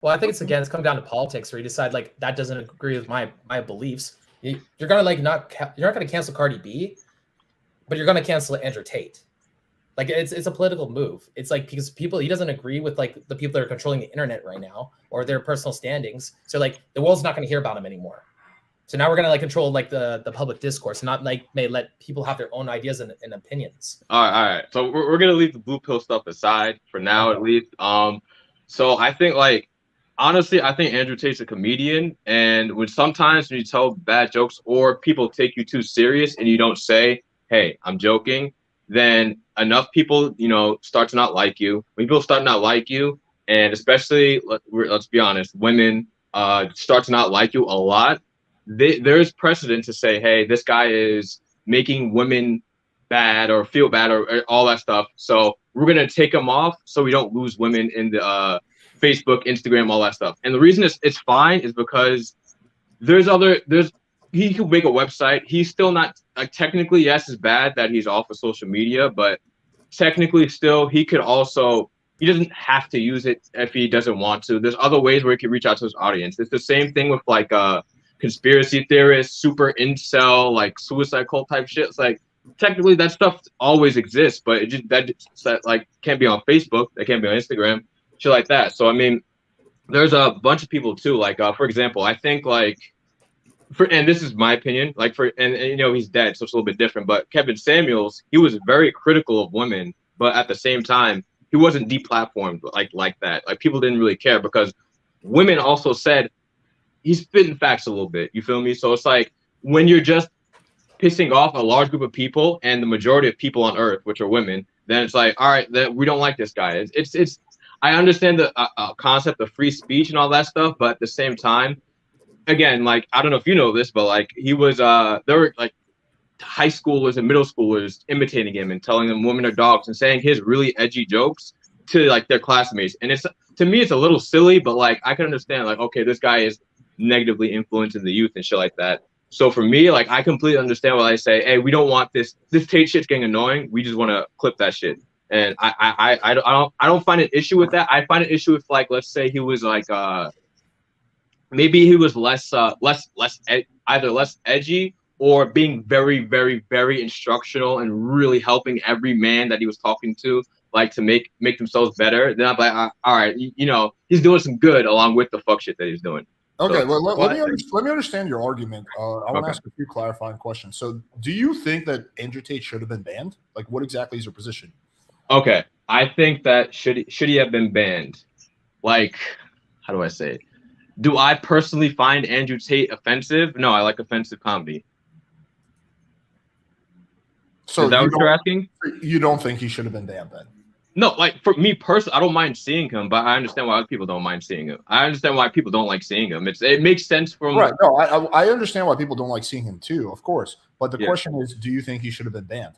Well, I think it's coming down to politics, where you decide like that doesn't agree with my beliefs. You're gonna like you're not gonna cancel Cardi B, but you're gonna cancel Andrew Tate. Like it's a political move. It's like because he doesn't agree with like the people that are controlling the internet right now or their personal standings. So like the world's not gonna hear about him anymore. So now we're gonna like control like the public discourse, and not like may let people have their own ideas and opinions. All right. So we're gonna leave the blue pill stuff aside for now, at least. So I think like honestly, I think Andrew Tate's a comedian, and sometimes when you tell bad jokes or people take you too serious and you don't say, "Hey, I'm joking," then enough people, start to not like you. When people start to not like you, and especially let's be honest, women start to not like you a lot. There's precedent to say, "Hey, this guy is making women bad or feel bad or all that stuff. So we're gonna take him off so we don't lose women in the Facebook, Instagram, all that stuff." And the reason it's fine is because he could make a website. He's still not like technically, yes, it's bad that he's off of social media, but technically still he doesn't have to use it if he doesn't want to. There's other ways where he can reach out to his audience. It's the same thing with like conspiracy theorists, super incel, like suicide cult type shit. It's like technically that stuff always exists, but that like can't be on Facebook, that can't be on Instagram, shit like that. So I mean, there's a bunch of people too. Like for example, I think like and this is my opinion, like and he's dead, so it's a little bit different. But Kevin Samuels, he was very critical of women, but at the same time, he wasn't deplatformed like that. Like people didn't really care because women also said he's spitting facts a little bit. You feel me? So it's like when you're just pissing off a large group of people and the majority of people on earth, which are women, then it's like, all right, we don't like this guy. It's I understand the concept of free speech and all that stuff, but at the same time, again, like I don't know if you know this, but like he was there were like high schoolers and middle schoolers imitating him and telling them women are dogs and saying his really edgy jokes to like their classmates. And it's to me it's a little silly, but like I can understand like, okay, this guy is negatively influencing the youth and shit like that. So for me, like I completely understand when I say, hey, we don't want this Tate shit's getting annoying. We just want to clip that shit. And I don't find an issue with that. I find an issue with like, let's say he was like maybe he was less either less edgy or being very, very, very instructional and really helping every man that he was talking to, like to make themselves better. Then I'm like, all right, he's doing some good along with the fuck shit that he's doing. Okay, well, let me understand your argument. I want to ask a few clarifying questions. So, do you think that Andrew Tate should have been banned? Like, what exactly is your position? Okay, I think that should he have been banned? Like, how do I say it? Do I personally find Andrew Tate offensive? No, I like offensive comedy. So is that what you're asking? You don't think he should have been banned then? No, like for me personally, I don't mind seeing him, but I understand why other people don't mind seeing him. I understand why people don't like seeing him. It makes sense from right. No, I understand why people don't like seeing him too, of course. But the question is, do you think he should have been banned?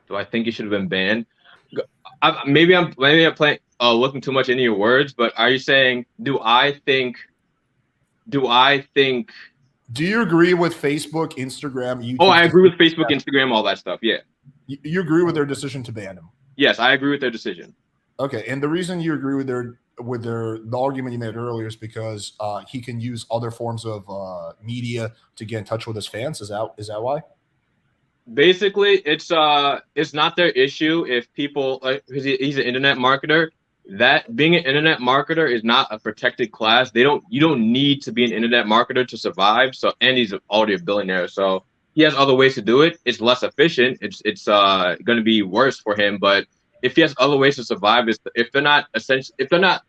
Do I think he should have been banned? Maybe I'm playing looking too much into your words, but are you saying do I think? Do you agree with Facebook, Instagram, YouTube? Oh, I agree with Facebook, Instagram, all that stuff. Yeah. You agree with their decision to ban him? Yes, I agree with their decision. Okay, and the reason you agree with the argument you made earlier is because he can use other forms of media to get in touch with his fans. Is that why? Basically, it's not their issue if people because he's an internet marketer. That being an internet marketer is not a protected class. You don't need to be an internet marketer to survive. So, and he's already a billionaire, so he has other ways to do it. It's less efficient. It's going to be worse for him. But if he has other ways to survive, if they're not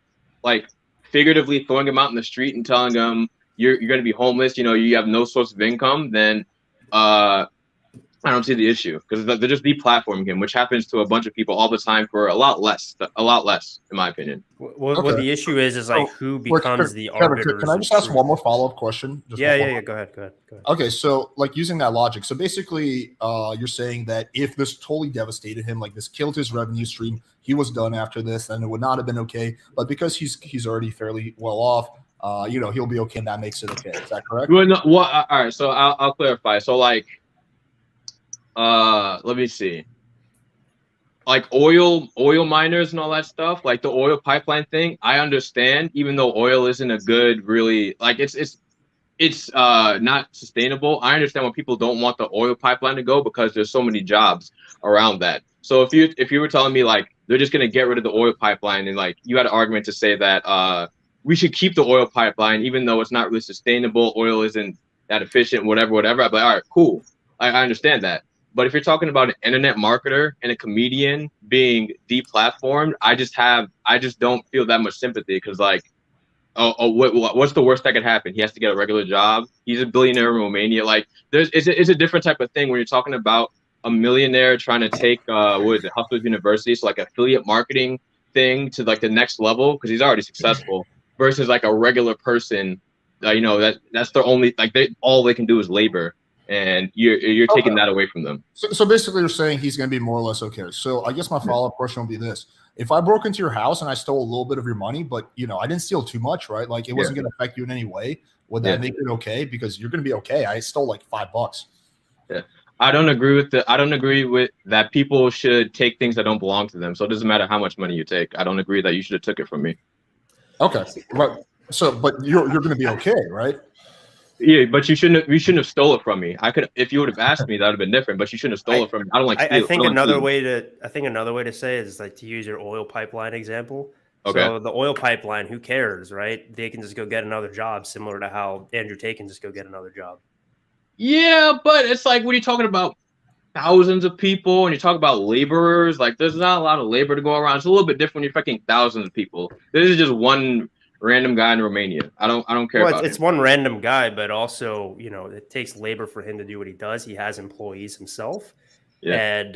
like figuratively throwing him out in the street and telling him you're going to be homeless, you have no source of income, then I don't see the issue because they're just deplatforming him, which happens to a bunch of people all the time for a lot less, in my opinion. What the issue is like who becomes the arbiter. Can I just ask one more follow-up question? Yeah. Go ahead. Okay, so like using that logic, so basically you're saying that if this totally devastated him, like this killed his revenue stream, he was done after this, and it would not have been okay. But because he's already fairly well off, he'll be okay, and that makes it okay. Is that correct? Well, no, all right, so I'll clarify. So like. Let me see. like oil miners and all that stuff, like the oil pipeline thing, I understand, even though oil isn't a good, really, like it's not sustainable. I understand why people don't want the oil pipeline to go because there's so many jobs around that. So if you were telling me like they're just gonna get rid of the oil pipeline, and like you had an argument to say that we should keep the oil pipeline even though it's not really sustainable, oil isn't that efficient, whatever, I'd be like, all right, cool. I understand that. But if you're talking about an internet marketer and a comedian being deplatformed, I just don't feel that much sympathy because like, what's the worst that could happen? He has to get a regular job. He's a billionaire in Romania. Like, it's a different type of thing when you're talking about a millionaire trying to take Hustlers University, so like affiliate marketing thing to like the next level because he's already successful, versus like a regular person. That's their only all they can do is labor. And you're taking that away from them. So basically, you're saying he's going to be more or less okay. So I guess my follow-up question will be this: if I broke into your house and I stole a little bit of your money, but I didn't steal too much, right? Like it wasn't going to affect you in any way. Would that make it okay? Because you're going to be okay. I stole like $5. Yeah, I don't agree with that. People should take things that don't belong to them. So it doesn't matter how much money you take. I don't agree that you should have took it from me. Okay, right. So, but you're going to be okay, right? Yeah, but you shouldn't have stole it from me. I could, if you would have asked me, that would have been different. But you shouldn't have stole it from me. I don't like. I think another way to say it is like to use your oil pipeline example. Okay. So the oil pipeline, who cares, right? They can just go get another job, similar to how Andrew Tate can just go get another job. Yeah, but it's like when you're talking about thousands of people and you talk about laborers, like there's not a lot of labor to go around. It's a little bit different when you're affecting thousands of people. This is just one random guy in Romania. I don't care about it's one random guy, but also, it takes labor for him to do what he does. He has employees himself. Yeah.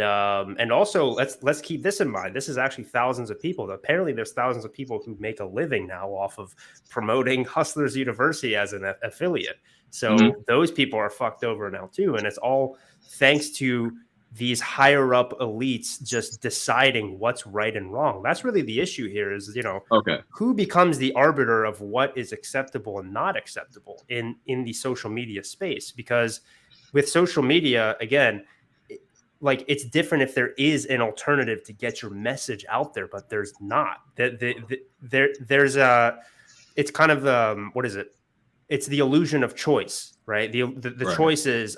And also let's keep this in mind. This is actually thousands of people. Apparently there's thousands of people who make a living now off of promoting Hustlers University as an affiliate. So those people are fucked over now too. And it's all thanks to these higher up elites just deciding what's right and wrong. That's really the issue here is, who becomes the arbiter of what is acceptable and not acceptable in the social media space? Because with social media, again, like it's different if there is an alternative to get your message out there, but there's not. There's it's kind of what is it? It's the illusion of choice, right? The choice is,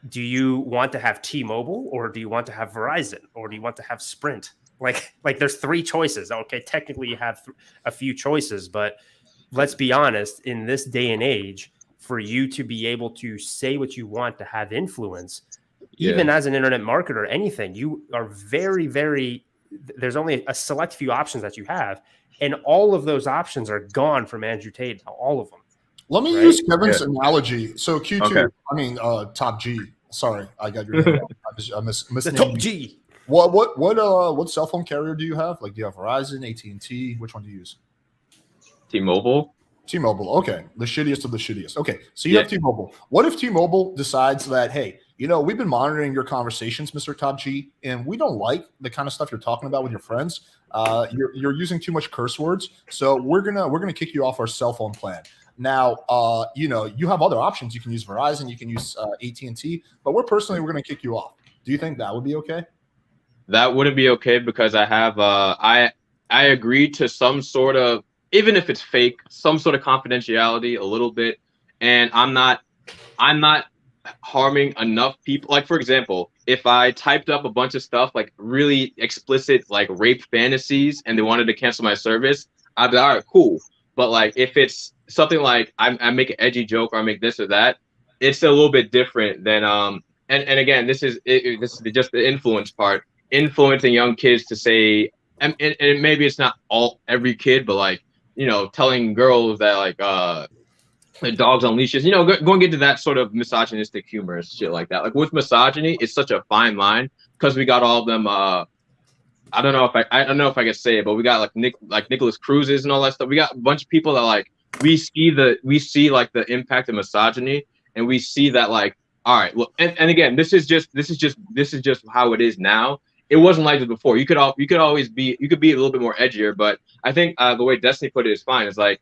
do you want to have T-Mobile or do you want to have Verizon or do you want to have Sprint? Like there's three choices. Okay, technically you have a few choices, but let's be honest, in this day and age, for you to be able to say what you want to have influence, even as an internet marketer, anything, you are very, very, there's only a select few options that you have. And all of those options are gone from Andrew Tate, all of them. Let me use Kevin's analogy. So Q2, Top G. Sorry, I got your name. I missed the Top G. What cell phone carrier do you have? Like, do you have Verizon, AT&T? Which one do you use? T-Mobile. T-Mobile. Okay, the shittiest of the shittiest. Okay, so you have T-Mobile. What if T-Mobile decides that, hey, we've been monitoring your conversations, Mr. Top G, and we don't like the kind of stuff you're talking about with your friends. You're using too much curse words, so we're gonna kick you off our cell phone plan. Now, you have other options. You can use Verizon, you can use AT&T, but we're going to kick you off. Do you think that would be okay? That wouldn't be okay because I have I agreed to some sort of, even if it's fake, some sort of confidentiality a little bit, and I'm not harming enough people. Like, for example, if I typed up a bunch of stuff like really explicit like rape fantasies and they wanted to cancel my service, I'd be like, all right, cool. But like if it's something like I make an edgy joke or I make this or that, it's a little bit different than and again, this is just the influence part, influencing young kids to say, and maybe it's not every kid, but like telling girls that like dogs on leashes, going into that sort of misogynistic humor, shit like that. Like with misogyny, it's such a fine line because we got all of them. I don't know if I can say it, but we got like Nicholas Cruz's and all that stuff. We got a bunch of people that like we see like the impact of misogyny, and we see that like, all right, look, and again, this is just how it is now. It wasn't like this before. You could be a little bit more edgier, but I think the way Destiny put it is fine. It's like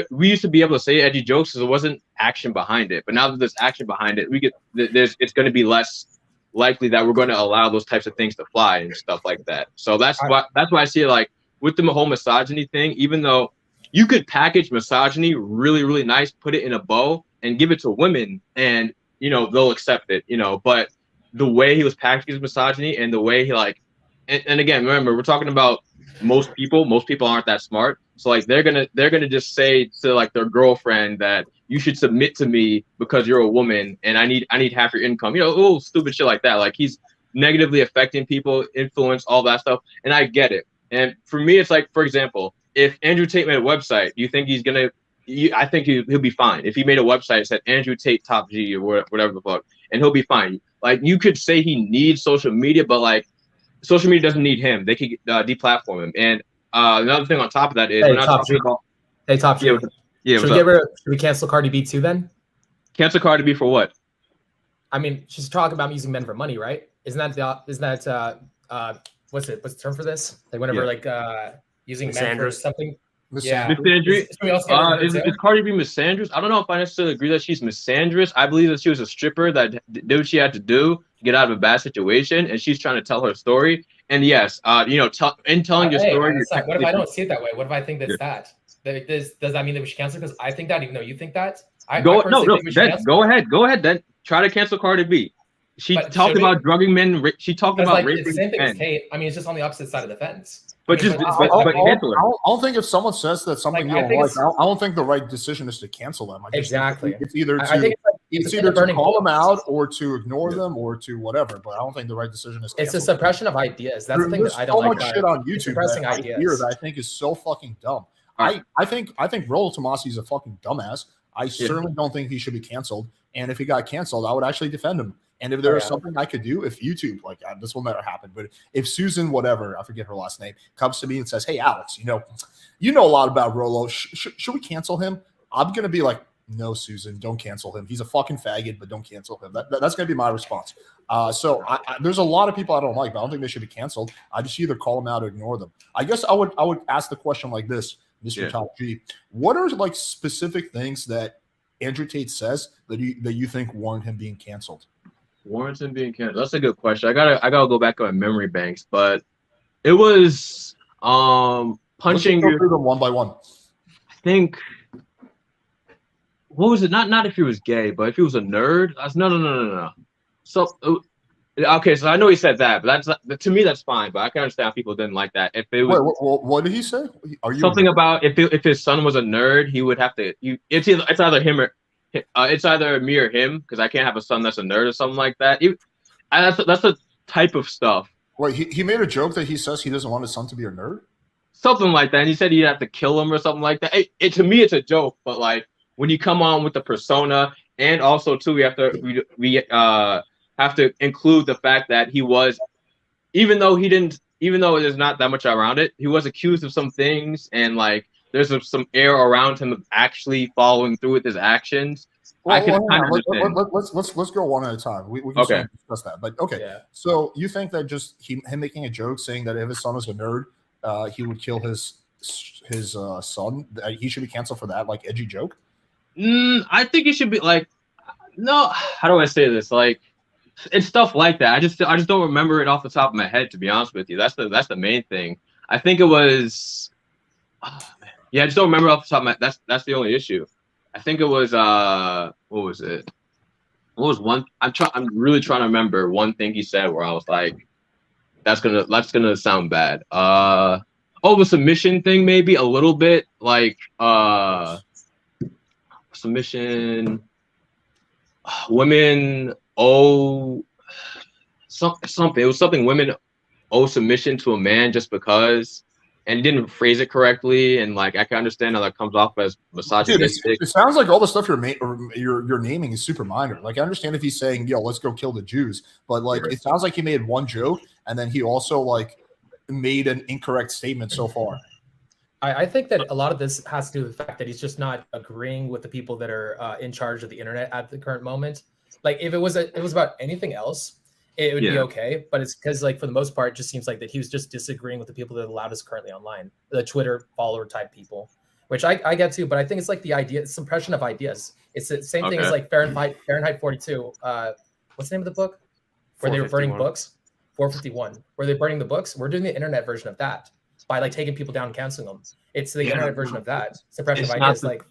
we used to be able to say edgy jokes because there wasn't action behind it, but now that there's action behind it, it's going to be less likely that we're going to allow those types of things to fly and stuff like that. So that's why I see it like with the whole misogyny thing, even though you could package misogyny really, really nice, put it in a bow and give it to women and, you know, they'll accept it, you know, but the way he was packaging misogyny and the way he like, and again, remember, we're talking about most people aren't that smart. So like they're gonna just say to like their girlfriend that you should submit to me because you're a woman and I need half your income, you know, little stupid shit like that. Like he's negatively affecting people, influence, all that stuff. And I get it. And for me, it's like, for example, if Andrew Tate made a website, do you think he's gonna? I think he'll be fine. If he made a website that said Andrew Tate top G or whatever the fuck, and he'll be fine. Like you could say he needs social media, but like social media doesn't need him. They could deplatform him. And another thing on top of that is we're not talking about. Hey, top G. Yeah. Should we cancel Cardi B too then? Cancel Cardi B for what? I mean, she's talking about using men for money, right? What's the term for this? Like whenever using men for something. Yeah. Misandry. Is Cardi B misandrous? I don't know if I necessarily agree that she's misandrous. I believe that she was a stripper that did what she had to do to get out of a bad situation, and she's trying to tell her story. And yes, telling your story. What if I don't see it that way? What if I think that's that? Does that mean that we should cancel? Because I think that, even though you think that, go ahead. Then try to cancel Cardi B. She talked about drugging men. She talked about raping men. It's the same thing as Tate. I mean, it's just on the opposite side of the fence. But I don't think if someone says that something you don't like, I don't think the right decision is to cancel them. Exactly. It's either to call them out or to ignore them or to whatever. But I don't think the right decision is. It's a suppression of ideas. That's the thing that I don't like. There's so much shit on YouTube that I hear that I think is so fucking dumb. I think Rollo Tomasi is a fucking dumbass. I certainly don't think he should be canceled. And if he got canceled, I would actually defend him. And if there was something I could do, if YouTube, this will never happen, but if Susan, whatever, I forget her last name, comes to me and says, "Hey, Alex, you know a lot about Rollo. Should we cancel him?" I'm going to be like, "No, Susan, don't cancel him. He's a fucking faggot, but don't cancel him." That's going to be my response. So there's a lot of people I don't like, but I don't think they should be canceled. I just either call them out or ignore them. I guess I would ask the question like this, Mr. Top G. What are like specific things that Andrew Tate says that you think warrant him being canceled? Warrants him being canceled. That's a good question. I gotta go back on memory banks, but it was punching. Let's go through them one by one. I think. What was it? Not if he was gay, but if he was a nerd. No. So okay, so I know he said that, but to me that's fine. But I can understand people didn't like that. If it was, what did he say? Something about if his son was a nerd, he would have to. It's either him or. It's either me or him because I can't have a son that's a nerd or something like that. That's the type of stuff. Wait, he made a joke that he says he doesn't want his son to be a nerd? Something like that. And he said he'd have to kill him or something like that. To me, it's a joke. But like when you come on with the persona, and also too, we have to include the fact that he was, even though there's not that much around it, he was accused of some things and like. There's some air around him of actually following through with his actions. Let's go one at a time. We can discuss that. But okay, So you think that just him making a joke saying that if his son was a nerd, he would kill his son? He should be canceled for that, like edgy joke? I think he should be like, no. How do I say this? Like, it's stuff like that. I just don't remember it off the top of my head. To be honest with you, that's the main thing. I think it was. Yeah, I just don't remember off the top of my. That's the only issue. I think it was what was it? What was one? I'm really trying to remember one thing he said where I was like, that's gonna sound bad. The submission thing maybe a little bit like submission. Women owe something. It was something women owe submission to a man just because. And didn't phrase it correctly, and like I can understand how that comes off as misogynistic. It sounds like all the stuff you're naming is super minor. Like I understand if he's saying, "Yo, let's go kill the Jews," but like it sounds like he made one joke, and then he also like made an incorrect statement so far. I think that a lot of this has to do with the fact that he's just not agreeing with the people that are in charge of the internet at the current moment. Like if it was about anything else. It would be okay, but it's because, like, for the most part, it just seems like that he was just disagreeing with the people that are the loudest currently online, the Twitter follower type people, which I get to, but I think it's like the idea, suppression of ideas. It's the same thing as like Fahrenheit 42. What's the name of the book? where they were burning books. 451, where they're burning the books. We're doing the internet version of that by like taking people down and canceling them. It's the internet version of that. Suppression of ideas, like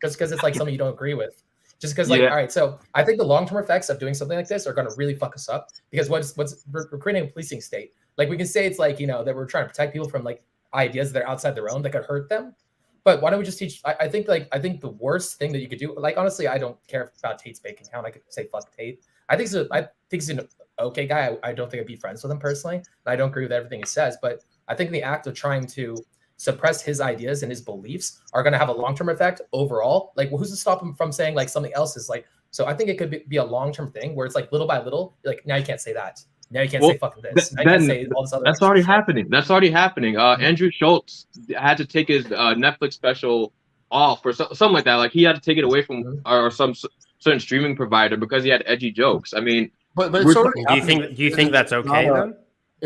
just because it's like something you don't agree with. Just because, like, all right, so I think the long-term effects of doing something like this are going to really fuck us up because we're creating a policing state. Like, we can say it's like, you know, that we're trying to protect people from like ideas that are outside their own that could hurt them. But why don't we just teach? I think the worst thing that you could do, like, honestly, I don't care about Tate's bank account. I could say fuck Tate. I think he's an okay guy. I don't think I'd be friends with him personally. I don't agree with everything he says, but I think the act of trying to suppress his ideas and his beliefs are going to have a long-term effect overall. Like, who's to stop him from saying like something else is like? So I think it could be a long-term thing where it's like little by little, like, now you can't say that. Now you can't say fucking this. Now you can't say all this other. That's already happening. That's already happening. Andrew Schultz had to take his Netflix special off or something like that. Like, he had to take it away from or some certain streaming provider because he had edgy jokes. I mean, but it's already do you think that's okay then?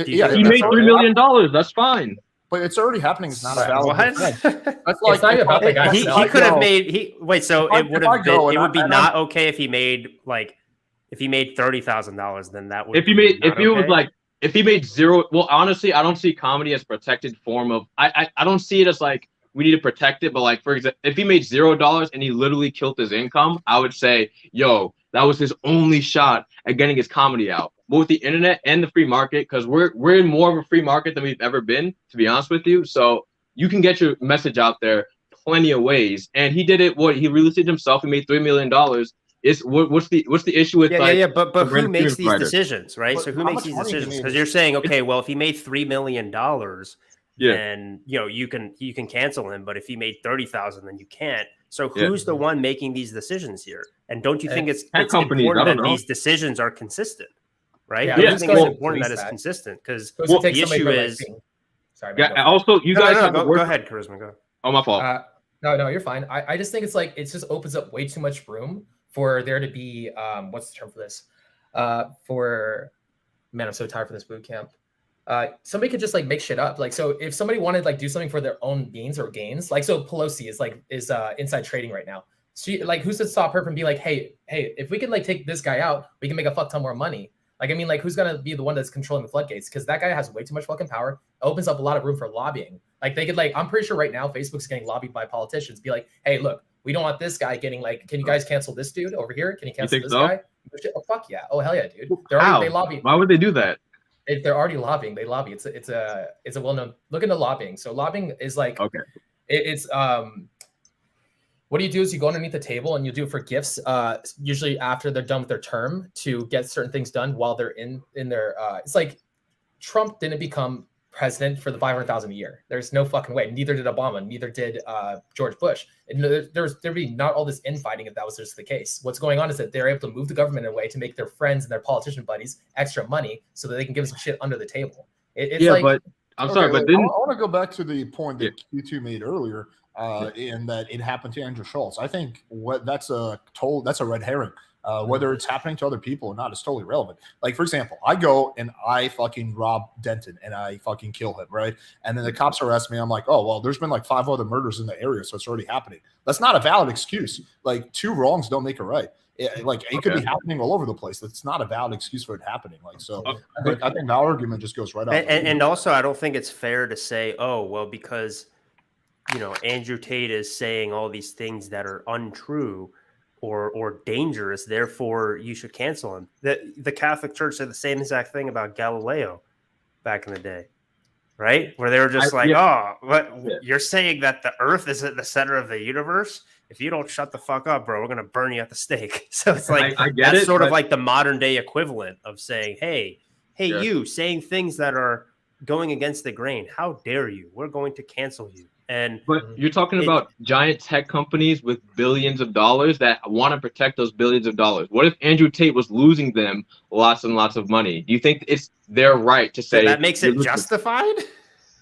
He made $3 million. That's fine. But it's already happening. It's not a valid. That's like, it's not about the guy. He could have made. So it would have been. It would be not okay if he made like. If he made $30,000, then that would. If he made zero. Well, honestly, I don't see comedy as a protected form of. I don't see it as like we need to protect it. But like, for example, if he made $0 and he literally killed his income, I would say, yo, that was his only shot at getting his comedy out. But with the internet and the free market, because we're in more of a free market than we've ever been, to be honest with you. So you can get your message out there plenty of ways. And he did it. He released it himself. He made $3 million. What's the issue with but who makes these decisions, right? So who makes these decisions? Because you're saying, okay, well, if he made $3 million, then you can cancel him, but if he made 30,000, then you can't. So who's the one making these decisions here? And don't you think it's important that these decisions are consistent, right? I think it's important that it's consistent because the issue is. Sorry. Also, you guys go ahead, Karisma. Go. Oh, my fault. No, you're fine. I just think it's like it just opens up way too much room for there to be what's the term for this? I'm so tired for this boot camp. Somebody could just like make shit up. Like, so if somebody wanted like do something for their own means or gains, like, so Pelosi is inside trading right now. She, like, who's to stop her from being like, hey, if we can like take this guy out, we can make a fuck ton more money. Like, I mean, like, who's gonna be the one that's controlling the floodgates? Because that guy has way too much fucking power. It opens up a lot of room for lobbying. Like, they could, like, I'm pretty sure right now Facebook's getting lobbied by politicians. Be like, hey, look, we don't want this guy getting like, can you guys cancel this dude over here? Can you cancel this guy? Oh, fuck yeah. Oh, hell yeah, dude. They lobby. Why would they do that? They're already lobbying. They lobby. It's a well-known. Look into lobbying. So lobbying is like, okay. It's what you do is you go underneath the table and you do it for gifts. Usually after they're done with their term to get certain things done while they're in their. It's like Trump didn't become president for the 500,000 a year. There's no fucking way. Neither did Obama. Neither did George Bush. And there'd be not all this infighting if that was just the case. What's going on is that they're able to move the government in a way to make their friends and their politician buddies extra money so that they can give some shit under the table. But I'm sorry, but then I want to go back to the point that Q2 made earlier, in that it happened to Andrew Schultz. I think that's a red herring. Whether it's happening to other people or not is totally relevant. Like, for example, I go and I fucking rob Denton and I fucking kill him, right? And then the cops arrest me. I'm like, oh, well, there's been like 5 other murders in the area, so it's already happening. That's not a valid excuse. Like, 2 wrongs don't make a right. It could be happening all over the place. That's not a valid excuse for it happening. Like, so I think that argument just goes right out. And also, I don't think it's fair to say, oh, well, because, Andrew Tate is saying all these things that are untrue or dangerous, therefore you should cancel him. The Catholic Church said the same exact thing about Galileo back in the day, right? Where they were just you're saying that the earth is at the center of the universe? If you don't shut the fuck up, bro, we're going to burn you at the stake. So it's like, that's sort of like the modern day equivalent of saying, hey, you saying things that are going against the grain. How dare you? We're going to cancel you. But you're talking about giant tech companies with billions of dollars that want to protect those billions of dollars. What if Andrew Tate was losing them lots and lots of money? Do you think it's their right to say that makes it justified?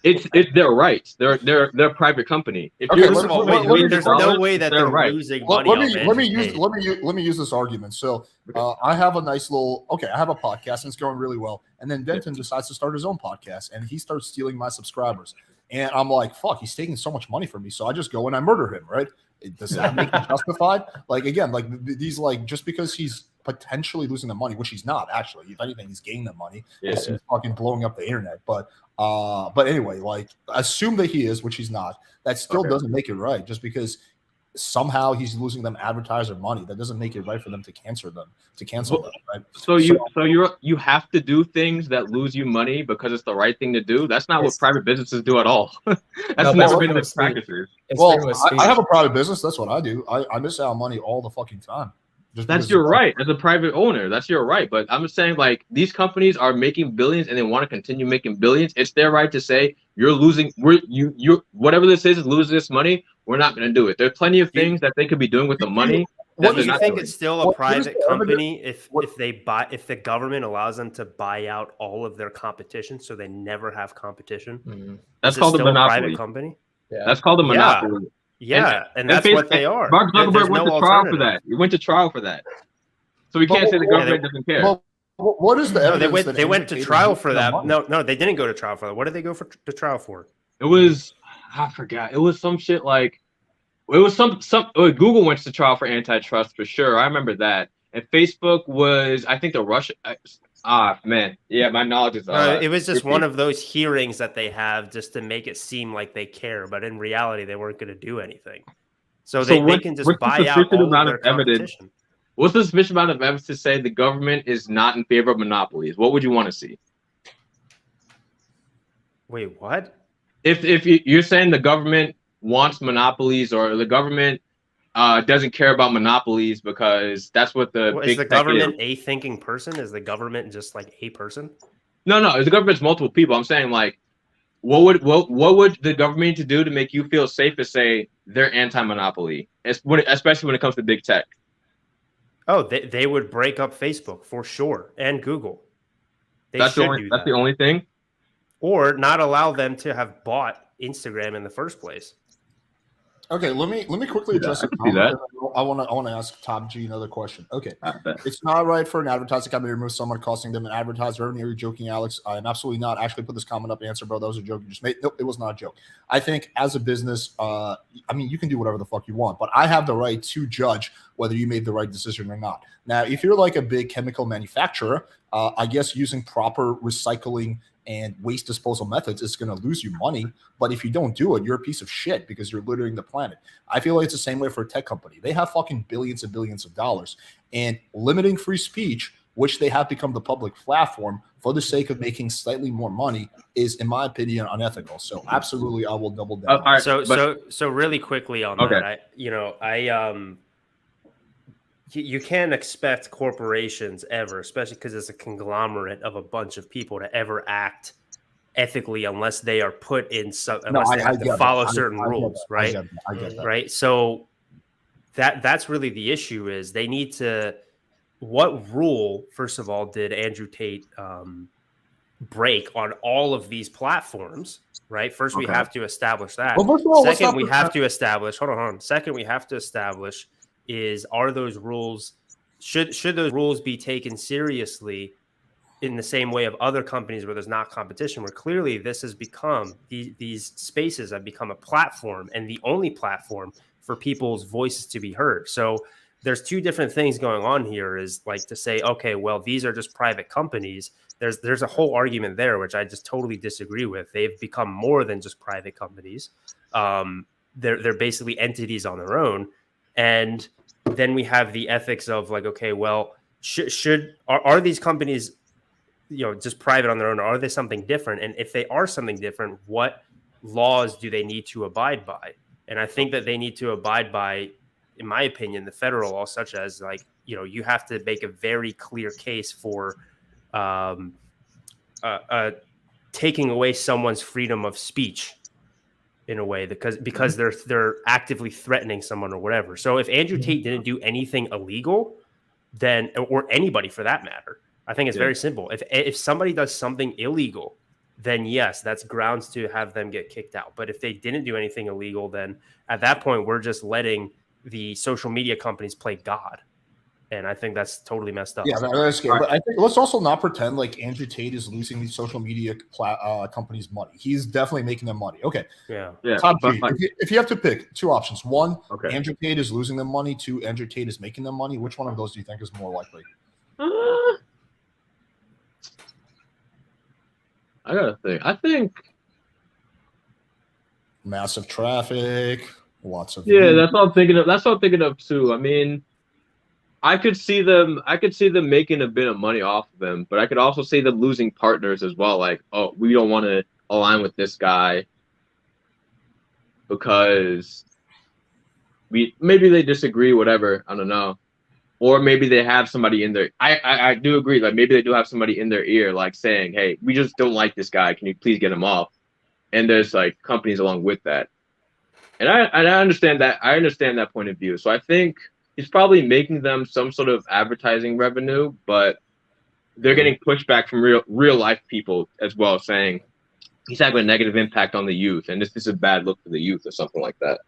It's their right. They're a private company. There's no way that they're losing money. Let me use this argument. So I have a nice little I have a podcast and it's going really well. And then Denton decides to start his own podcast and he starts stealing my subscribers. And I'm like, fuck, he's taking so much money from me. So I just go and I murder him, right? Does that make it justified? Like, again, like these, like, just because he's potentially losing the money, which he's not actually. If anything, he's gaining the money Yeah. because he's fucking blowing up the internet. But anyway, like assume that he is, which he's not. That still doesn't make it right. Just because somehow he's losing them advertiser money, that doesn't make it right for them to cancel them. Right? So you have to do things that lose you money because it's the right thing to do. That's not what private businesses do at all. That's never been the practices. Well, I have a private business. That's what I do. I miss out on money all the fucking time. That's your right as a private owner. That's your right. But I'm just saying, like, these companies are making billions and they want to continue making billions. It's their right to say you're losing. You whatever this is losing this money. We're not going to do it. There's plenty of things that they could be doing with the money. What do you think? It's still a private company if the government allows them to buy out all of their competition, so they never have competition? Mm-hmm. That's called a monopoly. Private company. Yeah. That's called a monopoly. Yeah, and that's what they are. Mark Zuckerberg went to trial for that. He went to trial for that. So we can't say the government doesn't care. Well, what is the evidence? They went to trial for that. No, they didn't go to trial for that. What did they go to trial for? It was, I forgot. It was some shit like, it was some Google went to trial for antitrust for sure. I remember that. And Facebook was, I think the Russia. Man, yeah, my knowledge is. It was just one of those hearings that they have just to make it seem like they care, but in reality, they weren't going to do anything. So they can just buy out all of their competition. What's the sufficient amount of evidence to say the government is not in favor of monopolies? What would you want to see? Wait, what? If you're saying the government wants monopolies, or the government doesn't care about monopolies because that's what the is the government a thinking person? Is the government just like a person? No. The government's multiple people. I'm saying, like, what would the government need to do to make you feel safe to say they're anti-monopoly, especially when it comes to big tech? Oh, they would break up Facebook for sure, and Google. That's the only thing. Or not allow them to have bought Instagram in the first place. Okay, let me quickly address it. I want to ask Top G another question. Okay, it's not right for an advertising company to remove someone costing them an advertised revenue. Are you joking, Alex? I am absolutely not. Actually, put this comment up. Answer, bro. That was a joke you just made. Nope, it was not a joke. I think as a business, I mean, you can do whatever the fuck you want, but I have the right to judge whether you made the right decision or not. Now, if you're like a big chemical manufacturer, I guess using proper recycling and waste disposal methods is going to lose you money. But if you don't do it, you're a piece of shit because you're littering the planet. I feel like it's the same way for a tech company. They have fucking billions and billions of dollars, and limiting free speech, which they have become the public platform for the sake of making slightly more money, is, in my opinion, unethical. So absolutely, I will double down. All right, so really quickly on that, you can't expect corporations ever, especially because it's a conglomerate of a bunch of people, to ever act ethically unless they are put in some, unless they have to follow certain rules, right? I get that. Right. So that's really the issue. Is they need to. What rule, first of all, did Andrew Tate break on all of these platforms? Right. First, we have to establish that. Well, first of all, second, we have to establish. Hold on. Second, we have to establish. Are those rules, should those rules be taken seriously in the same way of other companies where there's not competition, where clearly this has become, these spaces have become a platform and the only platform for people's voices to be heard. So there's two different things going on here, is like to say, okay, well, these are just private companies. There's a whole argument there, which I just totally disagree with. They've become more than just private companies. They're basically entities on their own. And then we have the ethics of like, okay, well, are these companies, just private on their own, or are they something different? And if they are something different, what laws do they need to abide by? And I think that they need to abide by, in my opinion, the federal law, such as like, you have to make a very clear case for taking away someone's freedom of speech in a way, because they're actively threatening someone or whatever. So if Andrew Tate didn't do anything illegal, then, or anybody for that matter, I think it's very simple. If somebody does something illegal, then yes, that's grounds to have them get kicked out. But if they didn't do anything illegal, then at that point, we're just letting the social media companies play God. And I think that's totally messed up. Yeah, that's scary. But I think let's also not pretend like Andrew Tate is losing these social media companies money. He's definitely making them money. Okay. Yeah. Top three. If you have to pick two options, one, Okay. Andrew Tate is losing them money. Two, Andrew Tate is making them money. Which one of those do you think is more likely? I gotta think. I think Massive traffic, lots of yeah, that's what I'm thinking of. That's what I'm thinking of too. I mean, I could see them making a bit of money off of them, but I could also see them losing partners as well. Like, oh, we don't want to align with this guy because maybe they disagree, whatever. I don't know. Or maybe they have somebody in their I do agree, like maybe they do have somebody in their ear like saying, hey, we just don't like this guy. Can you please get him off? And there's like companies along with that. And I understand that. I understand that point of view. So I think he's probably making them some sort of advertising revenue, but they're getting pushback from real life people as well, saying he's having a negative impact on the youth, and this is a bad look for the youth or something like that.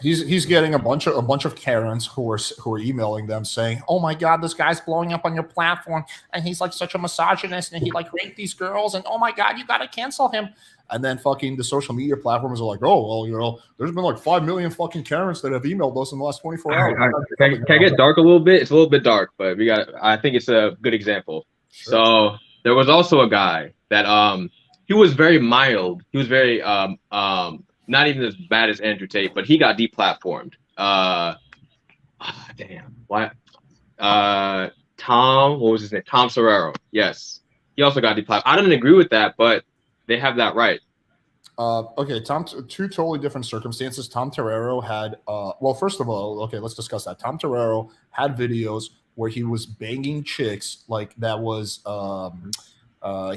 He's getting a bunch of Karens who are emailing them saying, "Oh my God, this guy's blowing up on your platform, and he's like such a misogynist, and he like raped these girls, and oh my God, you gotta cancel him." And then fucking the social media platforms are like, "Oh well, you know, there's been like 5 million fucking Karens that have emailed us in the last 24 hours." Can I get dark a little bit? It's a little bit dark, but I think it's a good example. Sure. So there was also a guy that he was very mild. He was very not even as bad as Andrew Tate, but he got deplatformed. Damn. What? Tom, what was his name? Tom Serrero. Yes. He also got deplatformed. I didn't agree with that, but they have that right. Okay, two totally different circumstances. Tom Terrero had, well, first of all, okay, let's discuss that. Tom Terrero had videos where he was banging chicks, like that was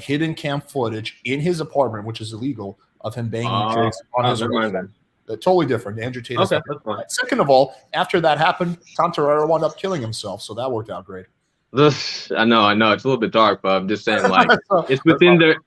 hidden cam footage in his apartment, which is illegal, of him banging chicks on his apartment. Totally different. Andrew Tate. Okay. Second of all, after that happened, Tom Terrero wound up killing himself, so that worked out great. I know, it's a little bit dark, but I'm just saying, like, it's within their.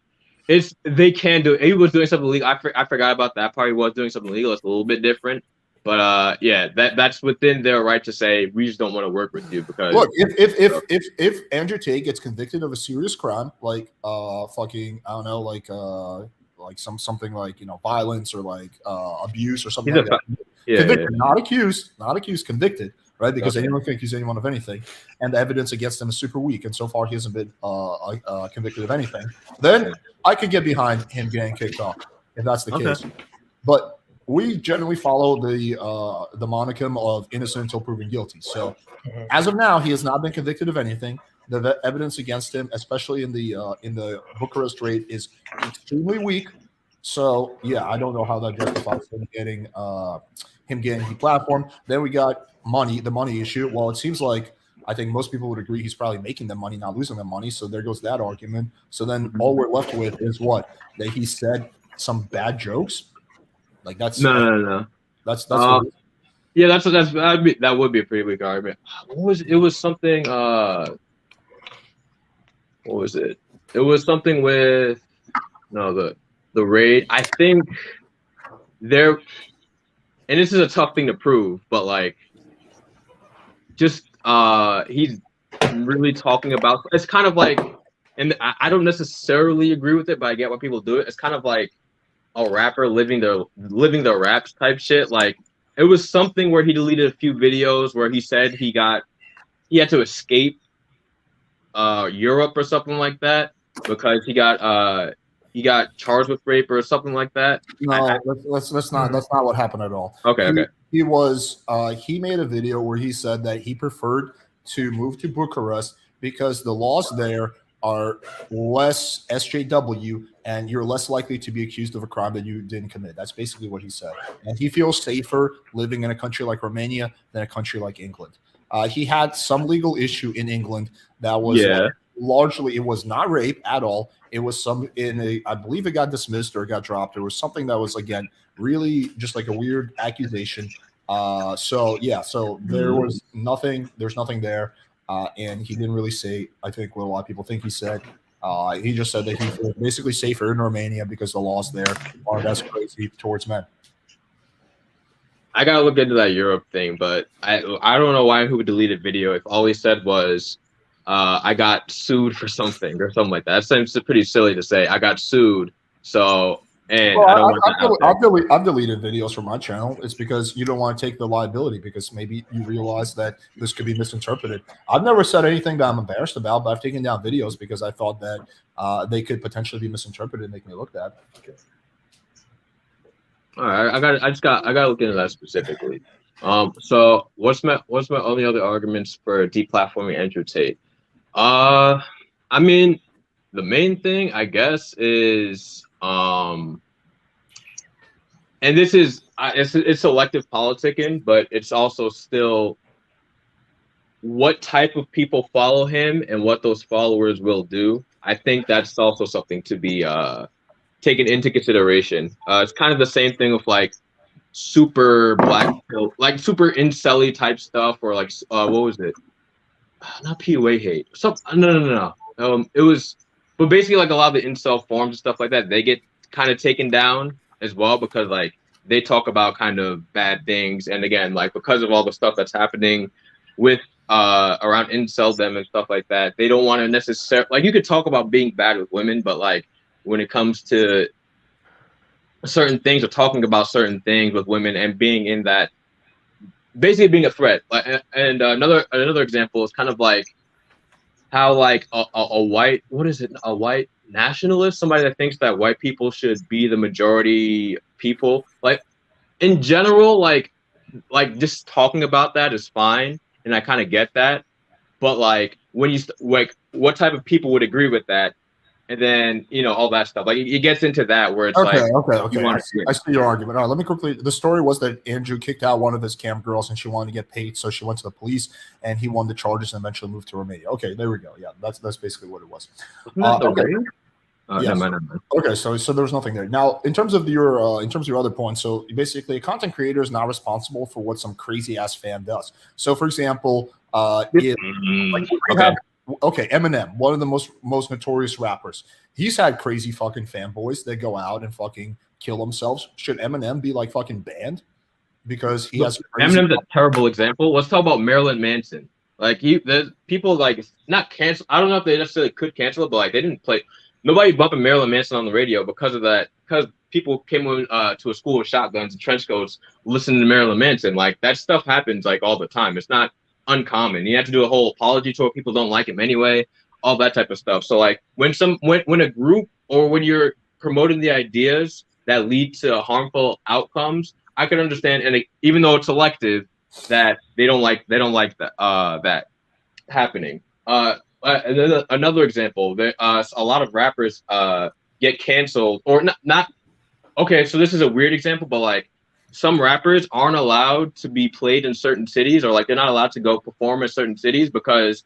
They can do it. He was doing something illegal. I forgot about that part. He was doing something illegal. It's a little bit different, but yeah, that's within their right to say we just don't want to work with you because look, if Andrew Tate gets convicted of a serious crime like fucking I don't know like something like violence or like abuse or something like that. Yeah, convicted, not accused, convicted, right? Because they don't accuse anyone of anything, and the evidence against them is super weak, and so far he hasn't been convicted of anything. Then I could get behind him getting kicked off if that's the case. But we generally follow the monicum of innocent until proven guilty. So as of now, he has not been convicted of anything. The evidence against him, especially in the Bucharest raid, is extremely weak. So yeah, I don't know how that justifies him getting deplatformed. Then we got the money issue. Well, it seems like I think most people would agree he's probably making them money, not losing them money. So there goes that argument. So then all we're left with is what? That he said some bad jokes. Like that's no. That's yeah, that would be a pretty weak argument. It was something what was it? It was something with the raid. I think there, and this is a tough thing to prove, but like just he's really talking about, it's kind of like, and I don't necessarily agree with it, but I get why people do it. It's kind of like a rapper living their raps type shit. Like it was something where he deleted a few videos where he said he had to escape Europe or something like that because he got charged with rape or something like that. No, that's not what happened at all. Okay. He made a video where he said that he preferred to move to Bucharest because the laws there are less SJW and you're less likely to be accused of a crime that you didn't commit. That's basically what he said. And he feels safer living in a country like Romania than a country like England. He had some legal issue in England that was largely, it was not rape at all. It was I believe it got dismissed or it got dropped. There was something that was, again, really just like a weird accusation. So there was nothing, there's nothing there. And he didn't really say, I think, what a lot of people think he said. He just said that he feels basically safer in Romania because the laws there aren't as crazy towards men. I gotta look into that Europe thing, but I don't know why who would delete a video if all he said was, I got sued for something or something like that. That seems pretty silly to say. I got sued, so and Well, I don't want that out there. I've deleted videos from my channel. It's because you don't want to take the liability because maybe you realize that this could be misinterpreted. I've never said anything that I'm embarrassed about, but I've taken down videos because I thought that they could potentially be misinterpreted and make me look bad. All right, I gotta look into that specifically. So what's my only other arguments for deplatforming Andrew Tate? I mean, the main thing I guess is and this is it's selective politicking, but it's also still what type of people follow him and what those followers will do. I think that's also something to be taken into consideration. It's kind of the same thing with like super black pill, like super incel-y type stuff, or like what was it? Not PUA hate. No. It was, but basically like a lot of the incel forums and stuff like that, they get kind of taken down as well because like they talk about kind of bad things, and again like because of all the stuff that's happening with around inceldom and stuff like that, they don't want to necessarily like you could talk about being bad with women, but like when it comes to certain things or talking about certain things with women and being in that, basically being a threat. And another example is kind of like how like a white, a white nationalist, somebody that thinks that white people should be the majority people. Like in general, like just talking about that is fine, and I kind of get that. But like when you like, what type of people would agree with that? And then, you know, all that stuff. Like it gets into that where it's okay. I see your argument. All right, let me quickly. The story was that Andrew kicked out one of his camp girls and she wanted to get paid. So she went to the police and he won the charges and eventually moved to Romania. Okay, there we go. Yeah, that's basically what it was. Okay. Yes. Okay, so there was nothing there. Now, in terms of your other point, so basically a content creator is not responsible for what some crazy ass fan does. So for example, Eminem, one of the most notorious rappers, he's had crazy fucking fanboys that go out and fucking kill themselves. Should Eminem be like fucking banned because he has Eminem's a terrible example. Let's talk about Marilyn Manson. Like there's people like not cancel. I don't know if they necessarily could cancel it, but like they didn't play. Nobody bumping Marilyn Manson on the radio because of that. Because people came to a school with shotguns and trench coats, listening to Marilyn Manson. Like that stuff happens like all the time. It's not uncommon. You have to do a whole apology tour. People don't like him anyway. All that type of stuff. So like when a group or when you're promoting the ideas that lead to harmful outcomes, I could understand. And even though it's selective, that they don't like that happening. Another example, a lot of rappers get canceled or not. Okay, so this is a weird example, but like some rappers aren't allowed to be played in certain cities, or like they're not allowed to go perform in certain cities because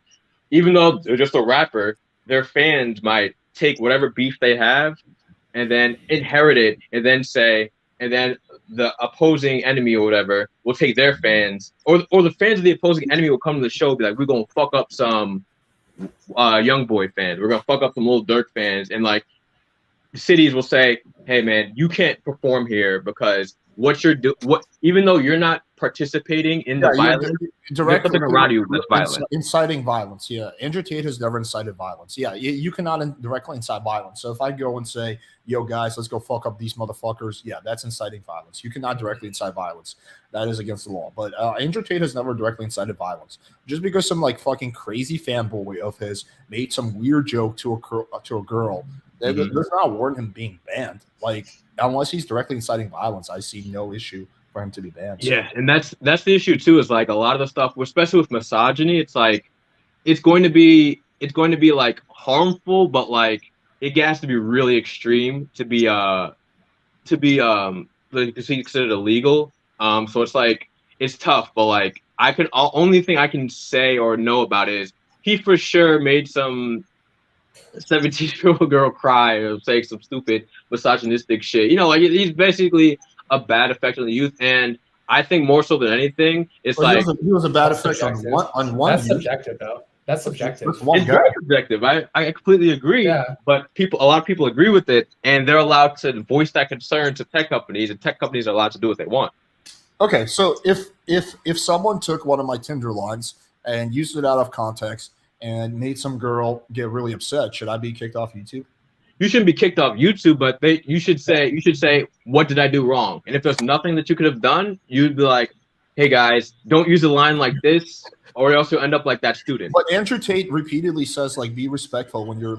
even though they're just a rapper, their fans might take whatever beef they have and then inherit it and then say, and then the opposing enemy or whatever will take their fans, or the fans of the opposing enemy will come to the show and be like, we're gonna fuck up some young boy fans, we're gonna fuck up some Lil Durk fans, and like cities will say, hey man, you can't perform here because even though you're not participating in the violence, directly around you that's violent. Inciting violence. Yeah, Andrew Tate has never incited violence. Yeah, you cannot directly incite violence. So if I go and say, yo guys, let's go fuck up these motherfuckers, yeah, that's inciting violence. You cannot directly incite violence. That is against the law. But Andrew Tate has never directly incited violence. Just because some like fucking crazy fanboy of his made some weird joke to a girl, that does not warrant him being banned. Like, unless he's directly inciting violence, I see no issue for him to be banned. Yeah, and that's the issue too. Is like a lot of the stuff, especially with misogyny, it's like it's going to be like harmful, but like it has to be really extreme to be considered illegal. So it's like it's tough, but like only thing I can say or know about it is he for sure made some 17-year-old girl cry or say some stupid misogynistic shit. You know, like he's basically a bad effect on the youth, and I think more so than anything, it's like he was a bad effect on one. That's subjective, though. That's subjective. It's very subjective. I completely agree. Yeah. But a lot of people agree with it, and they're allowed to voice that concern to tech companies, and tech companies are allowed to do what they want. Okay, so if someone took one of my Tinder lines and used it out of context and made some girl get really upset, should I be kicked off YouTube? You shouldn't be kicked off YouTube, but you should say, what did I do wrong? And if there's nothing that you could have done, you'd be like, hey guys, don't use a line like this, or else you'll end up like that student. But Andrew Tate repeatedly says, like, be respectful when you're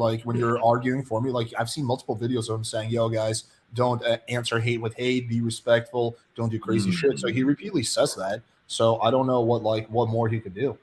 arguing for me. Like, I've seen multiple videos of him saying, yo guys, don't answer hate with hate, be respectful, don't do crazy shit. So he repeatedly says that. So I don't know what more he could do.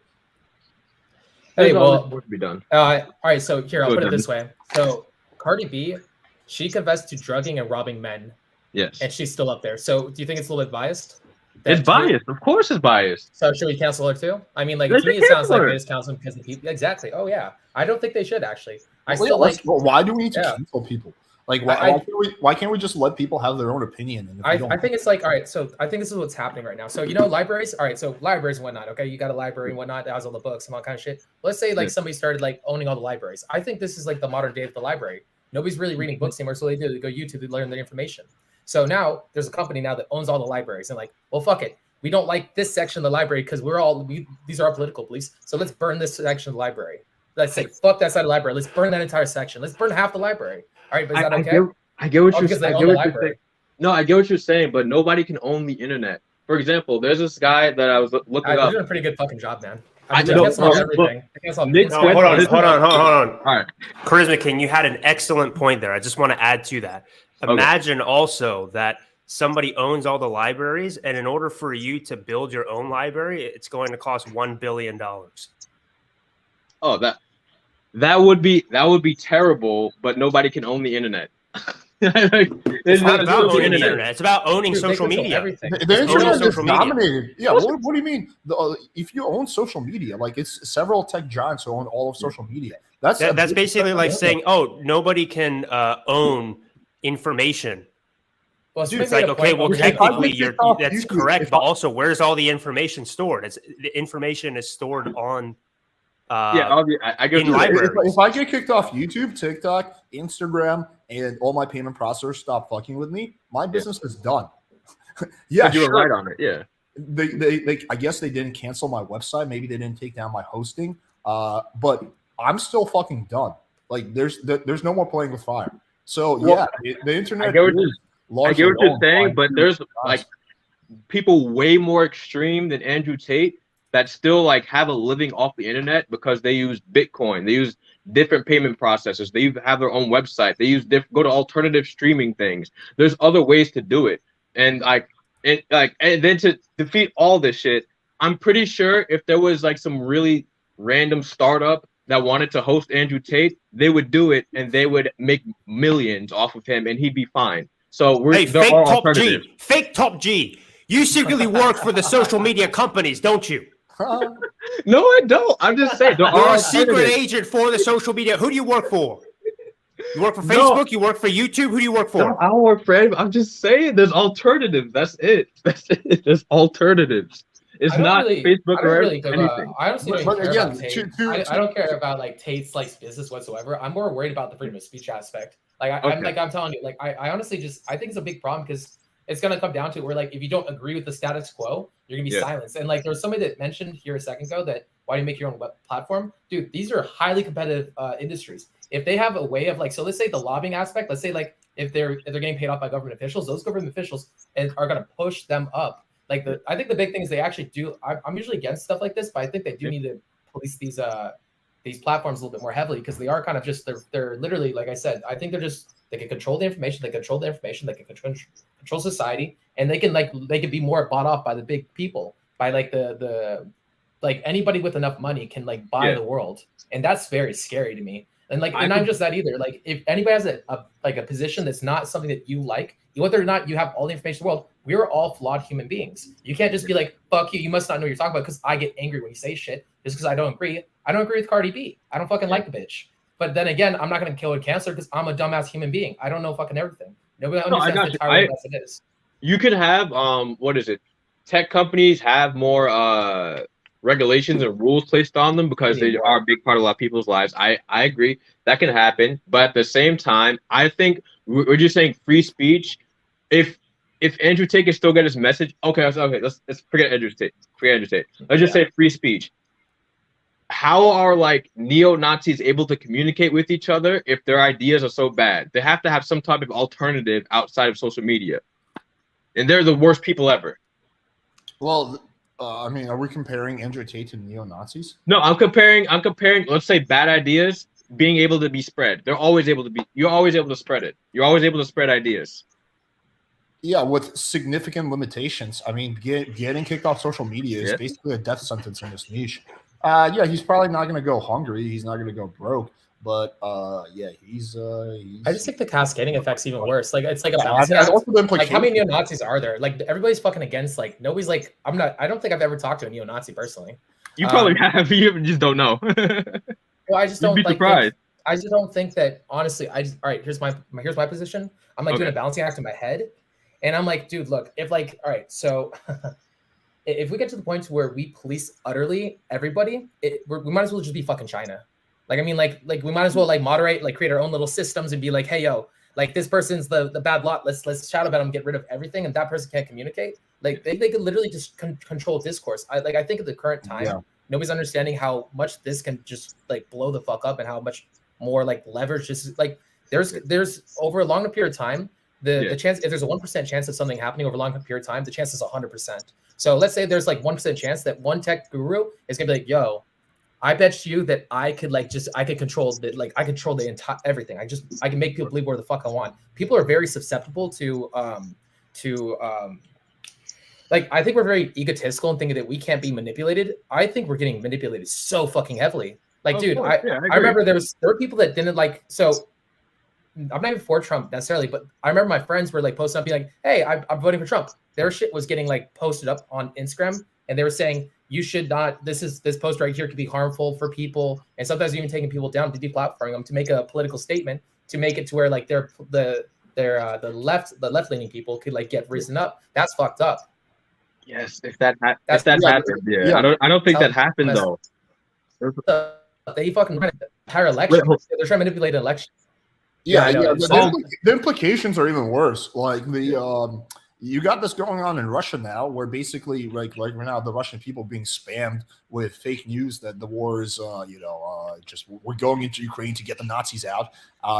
Hey, well, what to be done. All right, so here, I'll put it this way. So Cardi B, she confessed to drugging and robbing men. Yes. And she's still up there. So do you think it's a little bit biased? It's biased. Of course it's biased. So should we cancel her too? I mean, like, to me, it sounds like they just cancel because of people. Exactly. Oh, yeah. I don't think they should, actually. Why do we need to cancel people? Like, why can't we just let people have their own opinion? And I think it's like, all right, so I think this is what's happening right now. So, you know, libraries, all right, so libraries and whatnot, okay? You got a library and whatnot that has all the books and all kind of shit. Let's say, like, somebody started, like, owning all the libraries. I think this is, like, the modern day of the library. Nobody's really reading books anymore, so they do. They go YouTube to learn their information. So now there's a company now that owns all the libraries and like, well, fuck it. We don't like this section of the library because these are our political beliefs. So let's burn this section of the library. Let's say, fuck that side of the library. Let's burn that entire section. Let's burn half the library. All right, but is that okay? I get what you're saying. No, I get what you're saying, but nobody can own the internet. For example, there's this guy that I was looking up. You're doing a pretty good fucking job, man. Hold on. All right. Charisma King, you had an excellent point there. I just want to add to that. Imagine also that somebody owns all the libraries, and in order for you to build your own library, it's going to cost $1 billion. Oh, that would be terrible, but nobody can own the internet. It's not about owning the internet. It's about owning social media. The internet is dominated. Yeah, what do you mean? If you own social media, like it's several tech giants who own all of social media. That's basically like saying, oh, nobody can own information. Well, it's like, okay, well, technically, that's correct, but also, where's all the information stored? The information is stored on. I get in libraries. If I get kicked off YouTube, TikTok, Instagram, and all my payment processors stop fucking with me, my business is done. Yeah, you were right on it. Yeah, they I guess they didn't cancel my website. Maybe they didn't take down my hosting. But I'm still fucking done. Like there's no more playing with fire. So the internet. I get what you're saying, but there's like people way more extreme than Andrew Tate that still like have a living off the internet because they use Bitcoin, they use different payment processors, they have their own website, they use go to alternative streaming things. There's other ways to do it, and then to defeat all this shit, I'm pretty sure if there was like some really random startup that wanted to host Andrew Tate, they would do it and they would make millions off of him and he'd be fine. So fake top G. You secretly work for the social media companies, don't you? No, I don't. I'm just saying. You're a secret agent for the social media. Who do you work for? You work for Facebook? No. You work for YouTube? Who do you work for? No, I don't work for anybody. I'm just saying there's alternatives. That's it. There's alternatives. It's not Facebook or anything. I honestly don't care about Tate. I don't care about like Tate's like business whatsoever. I'm more worried about the freedom of speech aspect. Like I'm telling you, like I honestly I think it's a big problem because it's gonna come down to where like if you don't agree with the status quo, you're gonna be silenced. And like there was somebody that mentioned here a second ago that why do you make your own web platform? Dude, these are highly competitive industries. If they have a way of like, so let's say the lobbying aspect, let's say like if they're getting paid off by government officials, those government officials are gonna push them up. Like I think the big thing is they actually do. I'm usually against stuff like this, but I think they do need to police these platforms a little bit more heavily because they are kind of just they're literally, like I said, I think they can control the information, they can control society, and they can be more bought off by the big people, by like the like anybody with enough money can like buy the world, and that's very scary to me. And like, and not just that either. Like, if anybody has a position that's not something that you like, whether or not you have all the information in the world, we're all flawed human beings. You can't just be like, "Fuck you," you must not know what you're talking about because I get angry when you say shit just because I don't agree. I don't agree with Cardi B. I don't fucking like the bitch. But then again, I'm not gonna kill her cancer because I'm a dumbass human being. I don't know fucking everything. Nobody understands the entire as it is. You could have tech companies have more regulations and rules placed on them because they are a big part of a lot of people's lives. I agree that can happen, but at the same time, I think we're just saying free speech. If if Andrew Tate can still get his message, okay, let's forget Andrew Tate. Let's just say free speech. How are like neo-Nazis able to communicate with each other if their ideas are so bad? They have to have some type of alternative outside of social media, and they're the worst people ever. Well, I mean, are we comparing Andrew Tate to neo-Nazis? No, I'm comparing. Let's say bad ideas being able to be spread. You're always able to spread it. You're always able to spread ideas. Yeah, with significant limitations. I mean, getting kicked off social media is basically a death sentence in this niche. Yeah, he's probably not going to go hungry. He's not going to go broke. But yeah, he's. I just think the cascading effect's even worse. Like it's like a balancing act. Like how many neo-Nazis are there? Like everybody's fucking against. Like nobody's like I'm not. I don't think I've ever talked to a neo-Nazi personally. You probably have. You just don't know. Well, I just don't. You'd be surprised. I just don't think that. Honestly, all right. Here's my position. I'm like doing a balancing act in my head, and I'm like, dude, look, if like, all right, so. If we get to the point where we police utterly everybody, we might as well just be fucking China. Like, I mean, like we might as well like moderate, like create our own little systems and be like, hey, yo, like this person's the bad lot. Let's shout about them, get rid of everything, and that person can't communicate. Like they could literally just control discourse. I think at the current time, nobody's understanding how much this can just like blow the fuck up and how much more like leverage just like there's over a longer period of time. The chance, if there's a 1% chance of something happening over a long period of time, the chance is 100%. So let's say there's like 1% chance that one tech guru is gonna be like, yo, I bet you that I could control the entire everything. I can make people believe where the fuck I want. People are very susceptible to like I think we're very egotistical and thinking that we can't be manipulated. I think we're getting manipulated so fucking heavily. Like, dude, I remember there were people that didn't like so. I'm not even for Trump necessarily, but I remember my friends were like posting up, being like, "Hey, I'm voting for Trump." Their shit was getting like posted up on Instagram, and they were saying, "You should not. This post right here could be harmful for people." And sometimes even taking people down, to deplatforming them, to make a political statement, to make it to where like the left leaning people could like get risen up. That's fucked up. Yes, if that happened, yeah. I don't think that happened though. They fucking ran an entire election. They're trying to manipulate an election. Yeah. The implications are even worse. Like you got this going on in Russia now, where basically like right now the Russian people being spammed with fake news that the war is just we're going into Ukraine to get the Nazis out.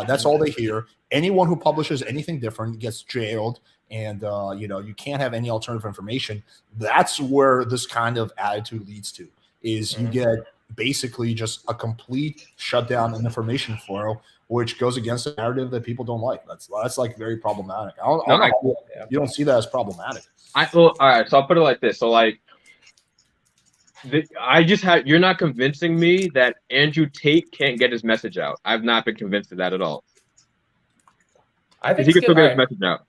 That's all they hear. Anyone who publishes anything different gets jailed, and you can't have any alternative information. That's where this kind of attitude leads to. Is you get basically just a complete shutdown in information flow, which goes against the narrative that people don't like. That's like very problematic. You don't see that as problematic. All right, so I'll put it like this. So like, you're not convincing me that Andrew Tate can't get his message out. I've not been convinced of that at all. I think he can still get his message out.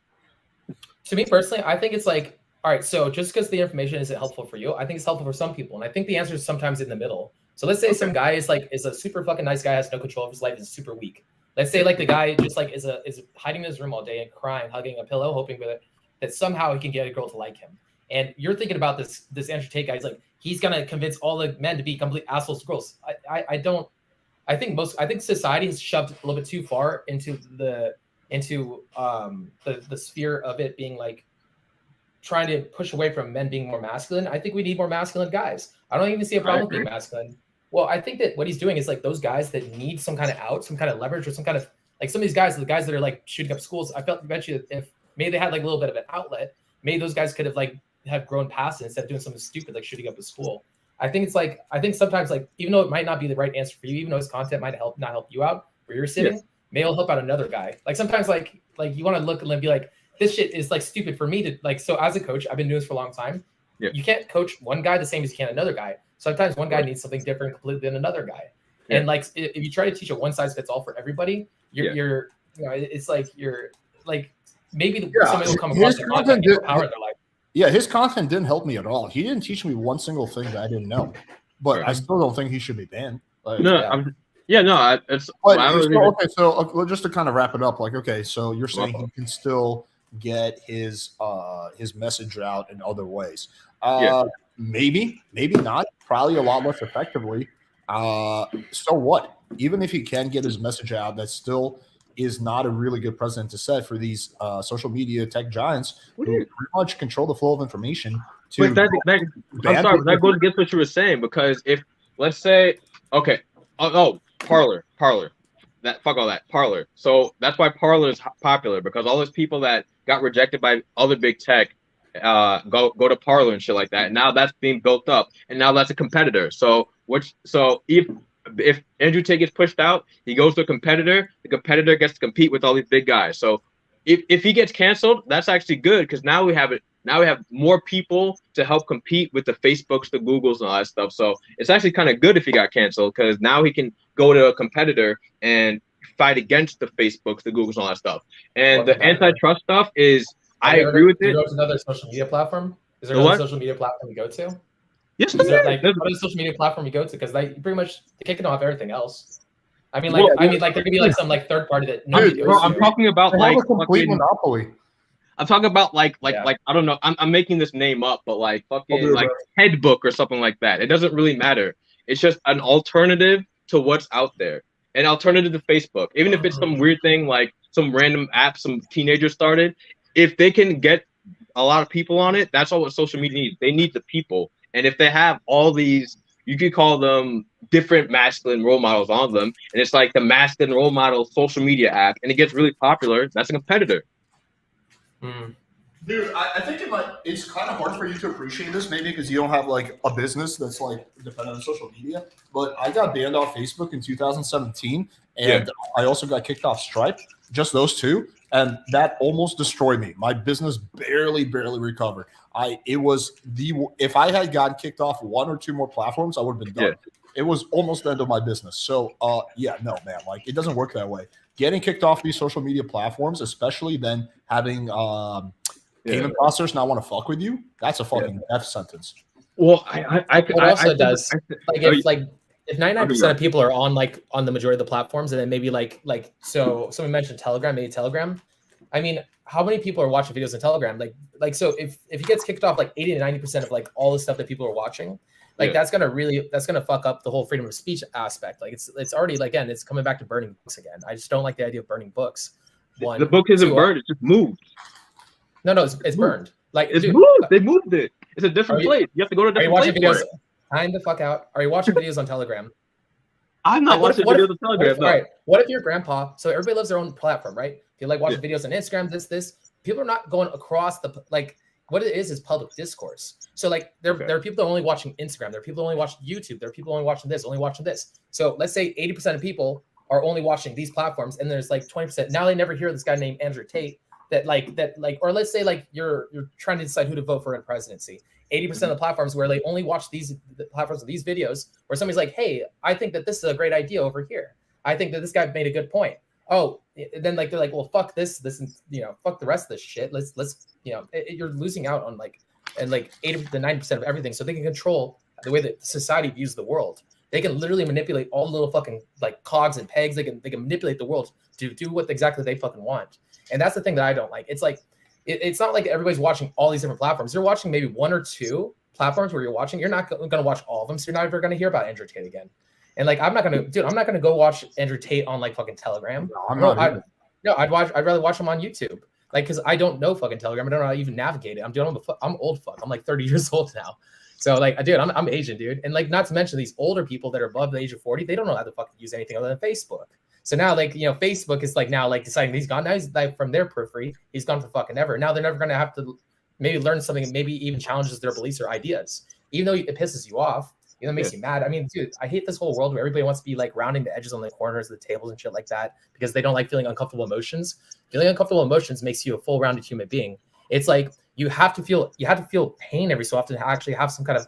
To me personally, I think it's like, all right, so just because the information isn't helpful for you, I think it's helpful for some people. And I think the answer is sometimes in the middle. So let's say some guy is a super fucking nice guy, has no control of his life, is super weak. Let's say like the guy just like is hiding in his room all day and crying, hugging a pillow, hoping that somehow he can get a girl to like him. And you're thinking about this Andrew Tate guy. He's like, he's gonna convince all the men to be complete assholes to girls. I think society has shoved a little bit too far into the sphere of it being like trying to push away from men being more masculine. I think we need more masculine guys. I don't even see a problem with being masculine. Well, I think that what he's doing is like those guys that need some kind of out, some kind of leverage, or some kind of like some of these guys, the guys that are like shooting up schools. I bet you if maybe they had like a little bit of an outlet, maybe those guys could have grown past it instead of doing something stupid like shooting up a school. I think sometimes like even though it might not be the right answer for you, even though his content might not help you out where you're sitting, maybe it'll help out another guy. Like sometimes like you want to look and be like, this shit is like stupid for me to like. So as a coach, I've been doing this for a long time. Yeah. You can't coach one guy the same as you can another guy. Sometimes one guy needs something different completely than another guy. Yeah. And like if you try to teach a one size fits all for everybody, it's like you're like maybe somebody will come across the content and power in their life. Yeah, his content didn't help me at all. He didn't teach me one single thing that I didn't know. But I still don't think he should be banned. Like, So just to kind of wrap it up, like, okay, so you're saying he can still get his message out in other ways. Maybe not. Probably a lot less effectively. So what? Even if he can get his message out, that's still is not a really good precedent to set for these social media tech giants who pretty much control the flow of information. I'm sorry, but that goes against what you were saying, because if, let's say, okay, Parler, that fuck all that, Parler. So that's why Parler is popular, because all those people that got rejected by other big tech go to Parler and shit like that. And now that's being built up, and now that's a competitor. So if Andrew Tate gets pushed out, he goes to a competitor. The competitor gets to compete with all these big guys. So if he gets canceled, that's actually good, because now we have more people to help compete with the Facebooks, the Googles, and all that stuff. So it's actually kind of good if he got canceled, because now he can go to a competitor and fight against the Facebooks, the Googles, and all that stuff. And the antitrust stuff is, I agree with it. Do you go to another social media platform? Is there another social media platform you go to? Yes, is there like what social media platform you go to? Because they pretty much kicking off everything else. I mean, there could be like some like third party that. Dude, bro, I'm talking about like a complete monopoly. I'm talking about like I don't know. I'm making this name up, but like fucking like Headbook or something like that. It doesn't really matter. It's just an alternative to what's out there, an alternative to Facebook. Even if it's some weird thing like some random app some teenagers started, if they can get a lot of people on it, that's all what social media needs. They need the people, and if they have all these, you could call them different masculine role models on them, and it's like the masculine role model social media app, and it gets really popular. That's a competitor. Dude, I think it's kind of hard for you to appreciate this, maybe because you don't have like a business that's like dependent on social media. But I got banned off Facebook in 2017, and I also got kicked off Stripe. Just those two, and that almost destroyed me. My business barely recovered. If I had gotten kicked off one or two more platforms, I would have been done. It was almost the end of my business. So no, man, like it doesn't work that way. Getting kicked off these social media platforms, especially then having payment processors not want to fuck with you, that's a fucking death sentence. Well, it also does. If 99% of people are on the majority of the platforms, and then maybe so someone mentioned Telegram, maybe Telegram. I mean, how many people are watching videos on Telegram? So if he gets kicked off 80 to 90% of all the stuff that people are watching, that's gonna fuck up the whole freedom of speech aspect. It's already again, it's coming back to burning books again. I just don't like the idea of burning books. The book isn't burned; it's just moved. No, it's burned. It's moved. They moved it. It's a different place. You have to go to a different place. Videos? Time the fuck out. Are you watching videos on Telegram? I'm not watching videos on Telegram. All right. What if your grandpa? So everybody loves their own platform, right? If you like watching videos on Instagram, this. People are not going across the What it is public discourse. So there are people that are only watching Instagram. There are people that only watch YouTube. There are people only watching this, only watching this. So let's say 80% of people are only watching these platforms, and there's 20%. Now they never hear this guy named Andrew Tate or let's say you're trying to decide who to vote for in presidency. 80% of the platforms where they only watch the platforms of these videos, where somebody's like, hey, I think that this is a great idea over here. I think that this guy made a good point. Oh, then they're like, well, fuck this, and fuck the rest of this shit. Let's you're losing out on 80 to 90% of everything. So they can control the way that society views the world. They can literally manipulate all the little fucking cogs and pegs. They can manipulate the world to do what exactly they fucking want. And that's the thing that I don't like. It's it's not like everybody's watching all these different platforms. You're watching maybe one or two platforms where you're watching. You're not going to watch all of them. So you're not ever going to hear about Andrew Tate again. And I'm not going to go watch Andrew Tate on fucking Telegram. I'd rather watch him on YouTube. Because I don't know fucking Telegram. I don't know how to even navigate it. I'm old fuck. I'm 30 years old now. So dude, I'm Asian, dude. And not to mention these older people that are above the age of 40, they don't know how to fucking use anything other than Facebook. So now Facebook is now deciding he's gone. Now he's from their periphery. He's gone for fucking ever. Now they're never going to have to maybe learn something and maybe even challenges their beliefs or ideas. Even though it pisses you off, it makes you mad. I mean, dude, I hate this whole world where everybody wants to be rounding the edges on the corners of the tables and shit like that because they don't like feeling uncomfortable emotions. Feeling uncomfortable emotions makes you a full-rounded human being. It's you have to feel pain every so often to actually have some kind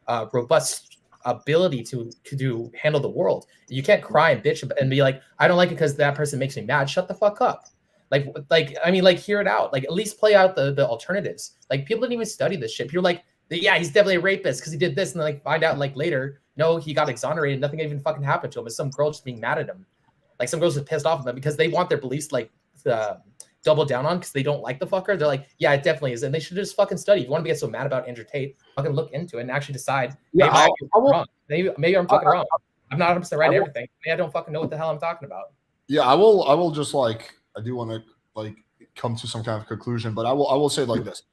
of robust ability to handle the world. You can't cry and bitch and be like, I don't like it because that person makes me mad. Shut the fuck up. Hear it out. At least play out the alternatives. People didn't even study this shit. You're yeah, he's definitely a rapist because he did this, and then find out later, no, he got exonerated. Nothing even fucking happened to him. It's some girl just being mad at him. Some girls are pissed off at him because they want their beliefs double down on because they don't like the fucker. They're yeah, it definitely is, and they should just fucking study. If you want to get so mad about Andrew Tate, fucking look into it and actually decide. Maybe I'm wrong. Maybe I'm fucking wrong. I'm not 100% right in everything. Maybe I don't fucking know what the hell I'm talking about. Yeah, I will just like I do want to like come to some kind of conclusion, but I will say like this.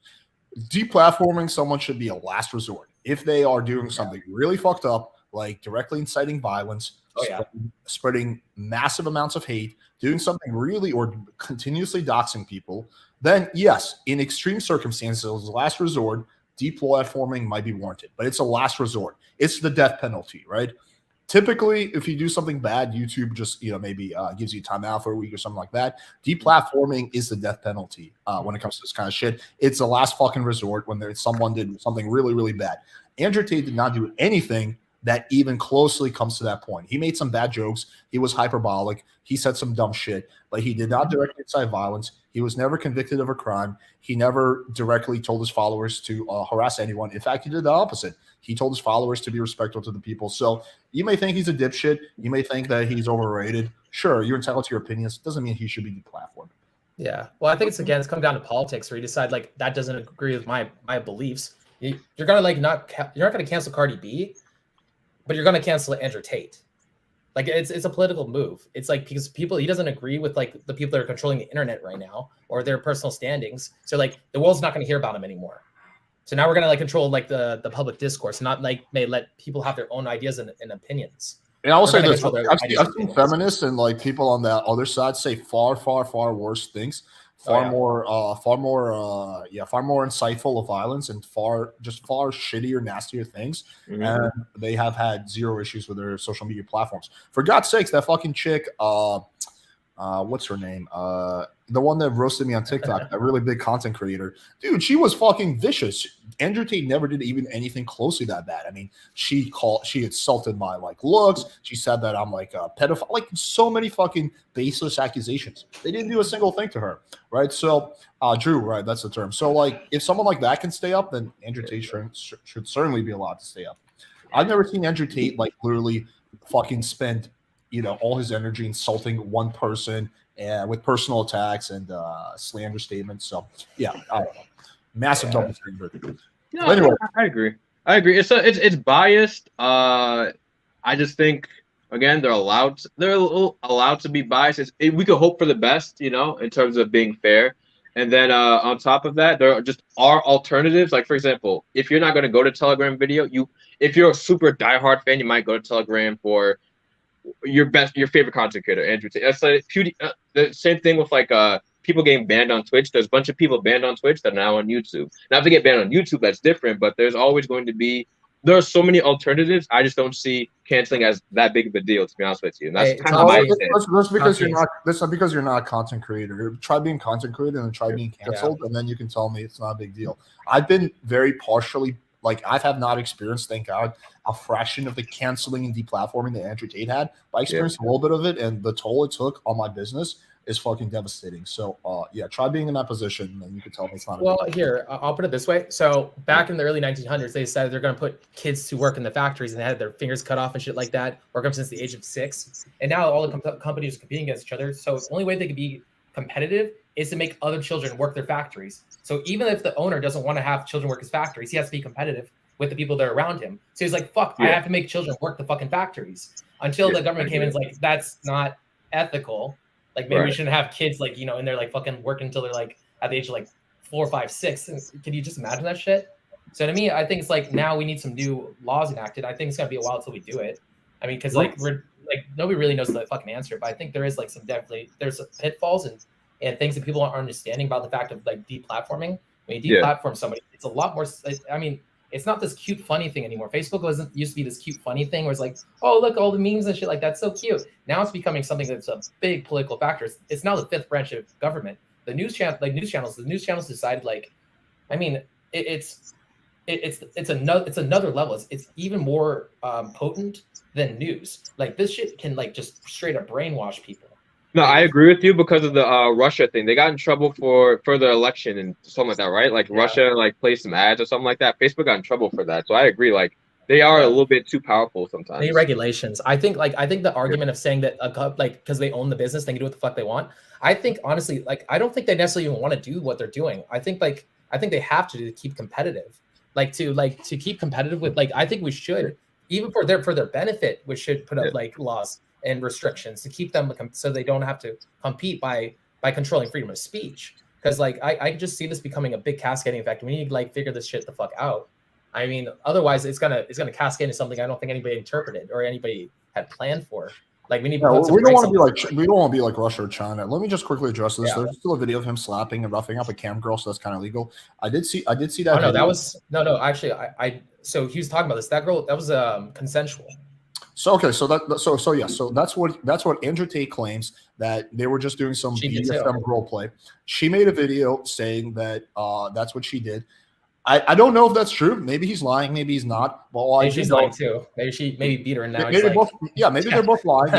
Deplatforming someone should be a last resort. If they are doing something really fucked up, like directly inciting violence, Oh yeah. spreading massive amounts of hate, doing something really or continuously doxing people, then yes, in extreme circumstances, as a last resort, deplatforming might be warranted, but it's a last resort. It's the death penalty, right? Typically, if you do something bad, YouTube just maybe gives you time out for a week or something like that. Deplatforming is the death penalty when it comes to this kind of shit. It's the last fucking resort when someone did something really, really bad. Andrew Tate did not do anything that even closely comes to that point. He made some bad jokes. He was hyperbolic. He said some dumb shit, but he did not directly incite violence. He was never convicted of a crime. He never directly told his followers to harass anyone. In fact, he did the opposite. He told his followers to be respectful to the people. So you may think he's a dipshit. You may think that he's overrated. Sure, you're entitled to your opinions. Doesn't mean he should be deplatformed. Yeah. Well, I think it's come down to politics where you decide like that doesn't agree with my beliefs. You're gonna like you're not gonna cancel Cardi B, but you're gonna cancel Andrew Tate. Like it's a political move. It's like because he doesn't agree with like the people that are controlling the internet right now or their personal standings. So like the world's not gonna hear about him anymore. So now we're gonna like control like the public discourse, not like may let people have their own ideas and opinions. And I will say this: I've seen feminists and like people on that other side say far, far, far worse things, far more insightful of violence and far shittier, nastier things. Mm-hmm. And they have had zero issues with their social media platforms. For God's sakes, that fucking chick, what's her name? The one that roasted me on TikTok, that really big content creator. Dude, she was fucking vicious. Andrew Tate never did even anything closely that bad. I mean, she insulted my like looks. She said that I'm like a pedophile, like so many fucking baseless accusations. They didn't do a single thing to her, right? So, Drew, right? That's the term. So, like, if someone like that can stay up, then Andrew Tate should certainly be allowed to stay up. I've never seen Andrew Tate like literally fucking spend all his energy insulting one person and with personal attacks and slander statements. So yeah, I don't know. Massive double standard. No, anyway. I agree. It's biased. I just think again they're allowed to be biased. We could hope for the best, in terms of being fair. And then on top of that, there are alternatives. Like for example, if you're not going to go to Telegram video, if you're a super diehard fan, you might go to Telegram for your favorite content creator, Andrew Tate. That's like the same thing with like people getting banned on Twitch. There's a bunch of people banned on Twitch that are now on YouTube. Now if they get banned on YouTube, that's different, but there are so many alternatives. I just don't see canceling as that big of a deal, to be honest with you. And that's kind of my that's because you're not a content creator. Try being content creator and try being canceled, and then you can tell me it's not a big deal. I've been very partially I have not experienced, thank God, a fraction of the canceling and deplatforming that Andrew Tate had, but I experienced a little bit of it, and the toll it took on my business is fucking devastating. So, try being in that position, and you can tell me it's not. Well, here, I'll put it this way. So, back in the early 1900s, they decided they're going to put kids to work in the factories, and they had their fingers cut off and shit like that, work up since the age of 6. And now all the companies are competing against each other. So, the only way they could be competitive is to make other children work their factories. So even if the owner doesn't want to have children work his factories, he has to be competitive with the people that are around him. So he's like, fuck, I have to make children work the fucking factories. Until the government came in and was like, that's not ethical. Like maybe we shouldn't have kids like, in there like fucking working until they're like at the age of like 4, 5, 6. And can you just imagine that shit? So to me, I think it's like now we need some new laws enacted. I think it's gonna be a while until we do it. I mean, because like we're like nobody really knows the fucking answer, but I think there is like there's pitfalls and things that people aren't understanding about the fact of like deplatforming. When you deplatform somebody, it's a lot more. I mean, it's not this cute, funny thing anymore. Facebook used to be this cute, funny thing where it's like, oh, look, all the memes and shit, like that's so cute. Now it's becoming something that's a big political factor. It's now the 5th branch of government. The news channels decided like, I mean, it's another level. It's even more potent than news. Like this shit can like just straight up brainwash people. No, I agree with you because of the Russia thing. They got in trouble for the election and something like that, right? Like Russia like played some ads or something like that. Facebook got in trouble for that. So I agree. Like they are a little bit too powerful sometimes. They need regulations. I think the argument of saying that because they own the business, they can do what the fuck they want. I think honestly, like I don't think they necessarily even want to do what they're doing. I think they have to keep competitive. To keep competitive with I think we should, even for their benefit, we should put up like laws and restrictions to keep them so they don't have to compete by controlling freedom of speech. Because like I just see this becoming a big cascading effect. We need to like figure this shit the fuck out. I mean, otherwise it's gonna cascade into something I don't think anybody interpreted or anybody had planned for. Like we need. Yeah, we don't want to be like Russia or China. Let me just quickly address this. Yeah. There's still a video of him slapping and roughing up a cam girl, so that's kind of legal. I did see that. Oh no, video. That was no. Actually, I so he was talking about this. That girl, that was consensual. So okay, so that's what Andrew Tate claims, that they were just doing some BDSM role play. She made a video saying that that's what she did. I don't know if that's true. Maybe he's lying. Maybe he's not. Well, maybe she's lying too. Maybe beat her and now maybe they're both lying.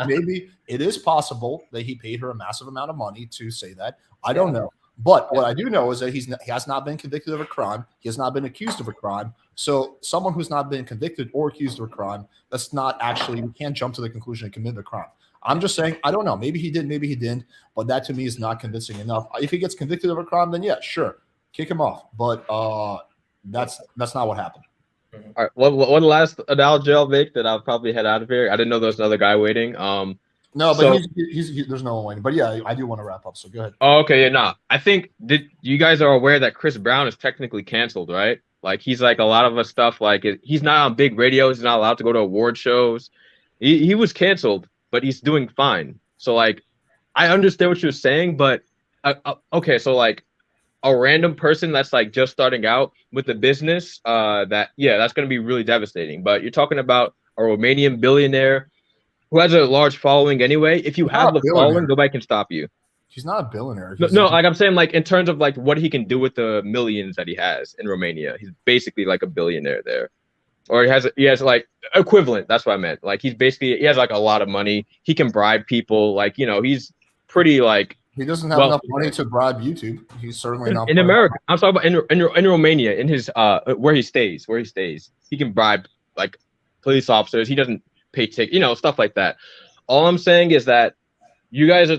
Maybe it is possible that he paid her a massive amount of money to say that. I don't know. But what I do know is that he has not been convicted of a crime. He has not been accused of a crime. So someone who's not been convicted or accused of a crime, that's not actually, we can't jump to the conclusion he committed a crime. I'm just saying, I don't know. Maybe he did, maybe he didn't. But that to me is not convincing enough. If he gets convicted of a crime, then yeah, sure. Kick him off, but that's not what happened. All right, one last analogy I'll make, that I'll probably head out of here. I didn't know there was another guy waiting. No, but there's no one waiting. But yeah, I do want to wrap up. So go ahead. Oh, okay, yeah, nah. I think you guys are aware that Chris Brown is technically canceled, right? Like he's like a lot of us stuff. Like he's not on big radios. He's not allowed to go to award shows. He was canceled, but he's doing fine. So like, I understand what you're saying, but okay, so like, a random person that's like just starting out with a business, that's going to be really devastating. But you're talking about a Romanian billionaire who has a large following anyway. If you have the following, nobody can stop you. He's not a billionaire. No, like I'm saying, like in terms of like what he can do with the millions that he has in Romania, he's basically like a billionaire there, or he has like equivalent. That's what I meant. Like he has like a lot of money. He can bribe people. Like he's pretty like. He doesn't have enough money to bribe YouTube. He's certainly not in America. I'm talking about in Romania, in his where he stays. He can bribe like police officers. He doesn't pay tickets, stuff like that. All I'm saying is that you guys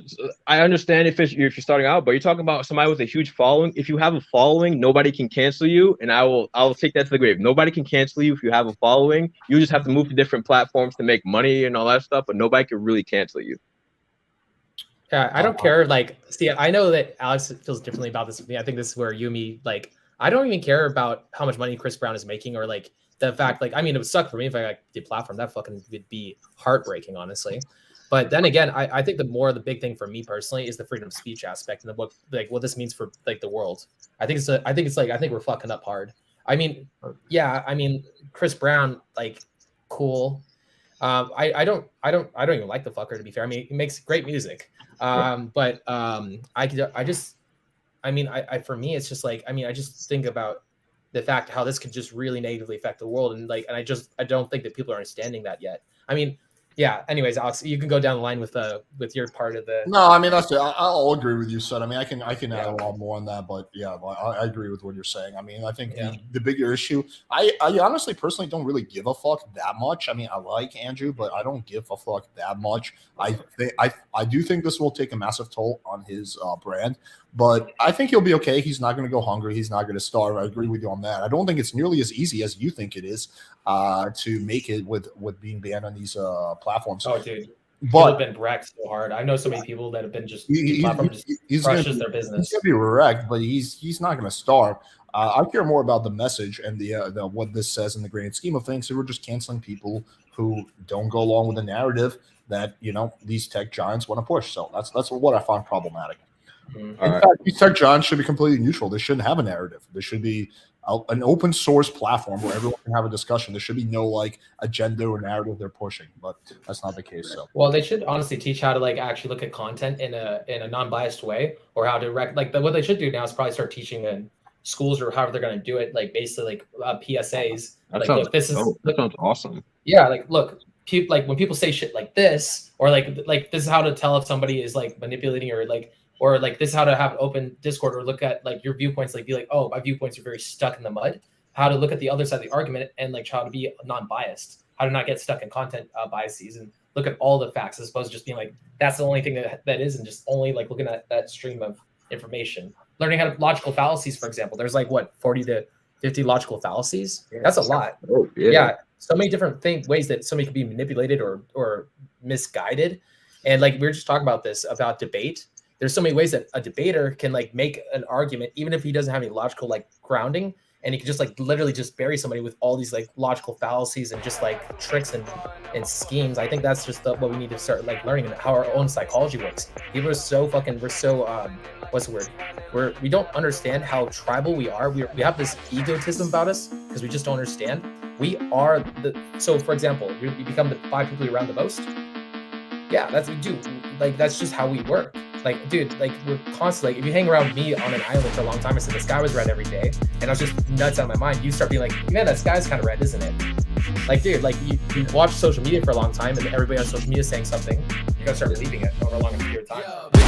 I understand if you're starting out, but you're talking about somebody with a huge following. If you have a following, nobody can cancel you, and I'll take that to the grave. Nobody can cancel you if you have a following. You just have to move to different platforms to make money and all that stuff, but nobody can really cancel you. Yeah, I don't care. Like, see, I know that Alex feels differently about this with me. I think this is where you and me, like, I don't even care about how much money Chris Brown is making, or like the fact, like, I mean, it would suck for me if I got the platform. That fucking would be heartbreaking, honestly. But then again, I think the big thing for me personally is the freedom of speech aspect and what this means for like the world. I think we're fucking up hard. I mean, yeah, I mean, Chris Brown, like, cool. I don't even like the fucker, to be fair. I mean, he makes great music. But for me, it's just like, I mean, I just think about the fact how this could just really negatively affect the world. And like, I don't think that people are understanding that yet. I mean, yeah. Anyways, Alex, you can go down the line with your part of the. No, I mean that's it. I'll agree with you, son. I mean, I can add a lot more on that, but yeah, I agree with what you're saying. I mean, I think the bigger issue. I honestly, personally, don't really give a fuck that much. I mean, I like Andrew, but I don't give a fuck that much. I do think this will take a massive toll on his brand, but I think he'll be okay. He's not going to go hungry. He's not going to starve. I agree with you on that. I don't think it's nearly as easy as you think it is to make it with being banned on these platforms. Oh, dude. People have been wrecked so hard. I know so many people that have been just crushes their business. He's gonna be wrecked, but he's not gonna starve. I care more about the message and the what this says in the grand scheme of things. So we're just canceling people who don't go along with the narrative that these tech giants want to push. So that's what I find problematic. Mm-hmm. In fact, these tech giants should be completely neutral. They shouldn't have a narrative. There should be an open source platform where everyone can have a discussion. There should be no like agenda or narrative they're pushing, but that's not the case. So, well, they should honestly teach how to like actually look at content in a non-biased way, or how to what they should do now is probably start teaching in schools or however they're going to do it, like basically like PSAs. That like, sounds awesome. Yeah, like look, like when people say shit like this, or like this is how to tell if somebody is like manipulating or like this is how to have open Discord, or look at like your viewpoints, like be like, oh, my viewpoints are very stuck in the mud. How to look at the other side of the argument and like how to be non-biased, how to not get stuck in content biases and look at all the facts as opposed to just being like, that's the only thing that is, and just only like looking at that stream of information. Learning how to logical fallacies, for example. There's like 40 to 50 logical fallacies. That's a lot. Oh, yeah. so many different ways that somebody could be manipulated or misguided. And like we were just talking about this about debate. There's so many ways that a debater can like make an argument, even if he doesn't have any logical like grounding, and he can just like literally just bury somebody with all these like logical fallacies and just like tricks and schemes. I think that's just what we need to start like learning, and how our own psychology works. People are so fucking, we're so what's the word? We don't understand how tribal we are. We have this egotism about us because we just don't understand. We are so for example, you become the 5 people you're around the most. Yeah, that's what we do. Like that's just how we work. Like, dude, like we're constantly, like, if you hang around me on an island for a long time, I said the sky was red every day, and I was just nuts out of my mind. You start being like, man, that sky's kind of red, isn't it? Like, dude, like you watch social media for a long time, and everybody on social media is saying something, you're gonna start believing it over a longer period of time.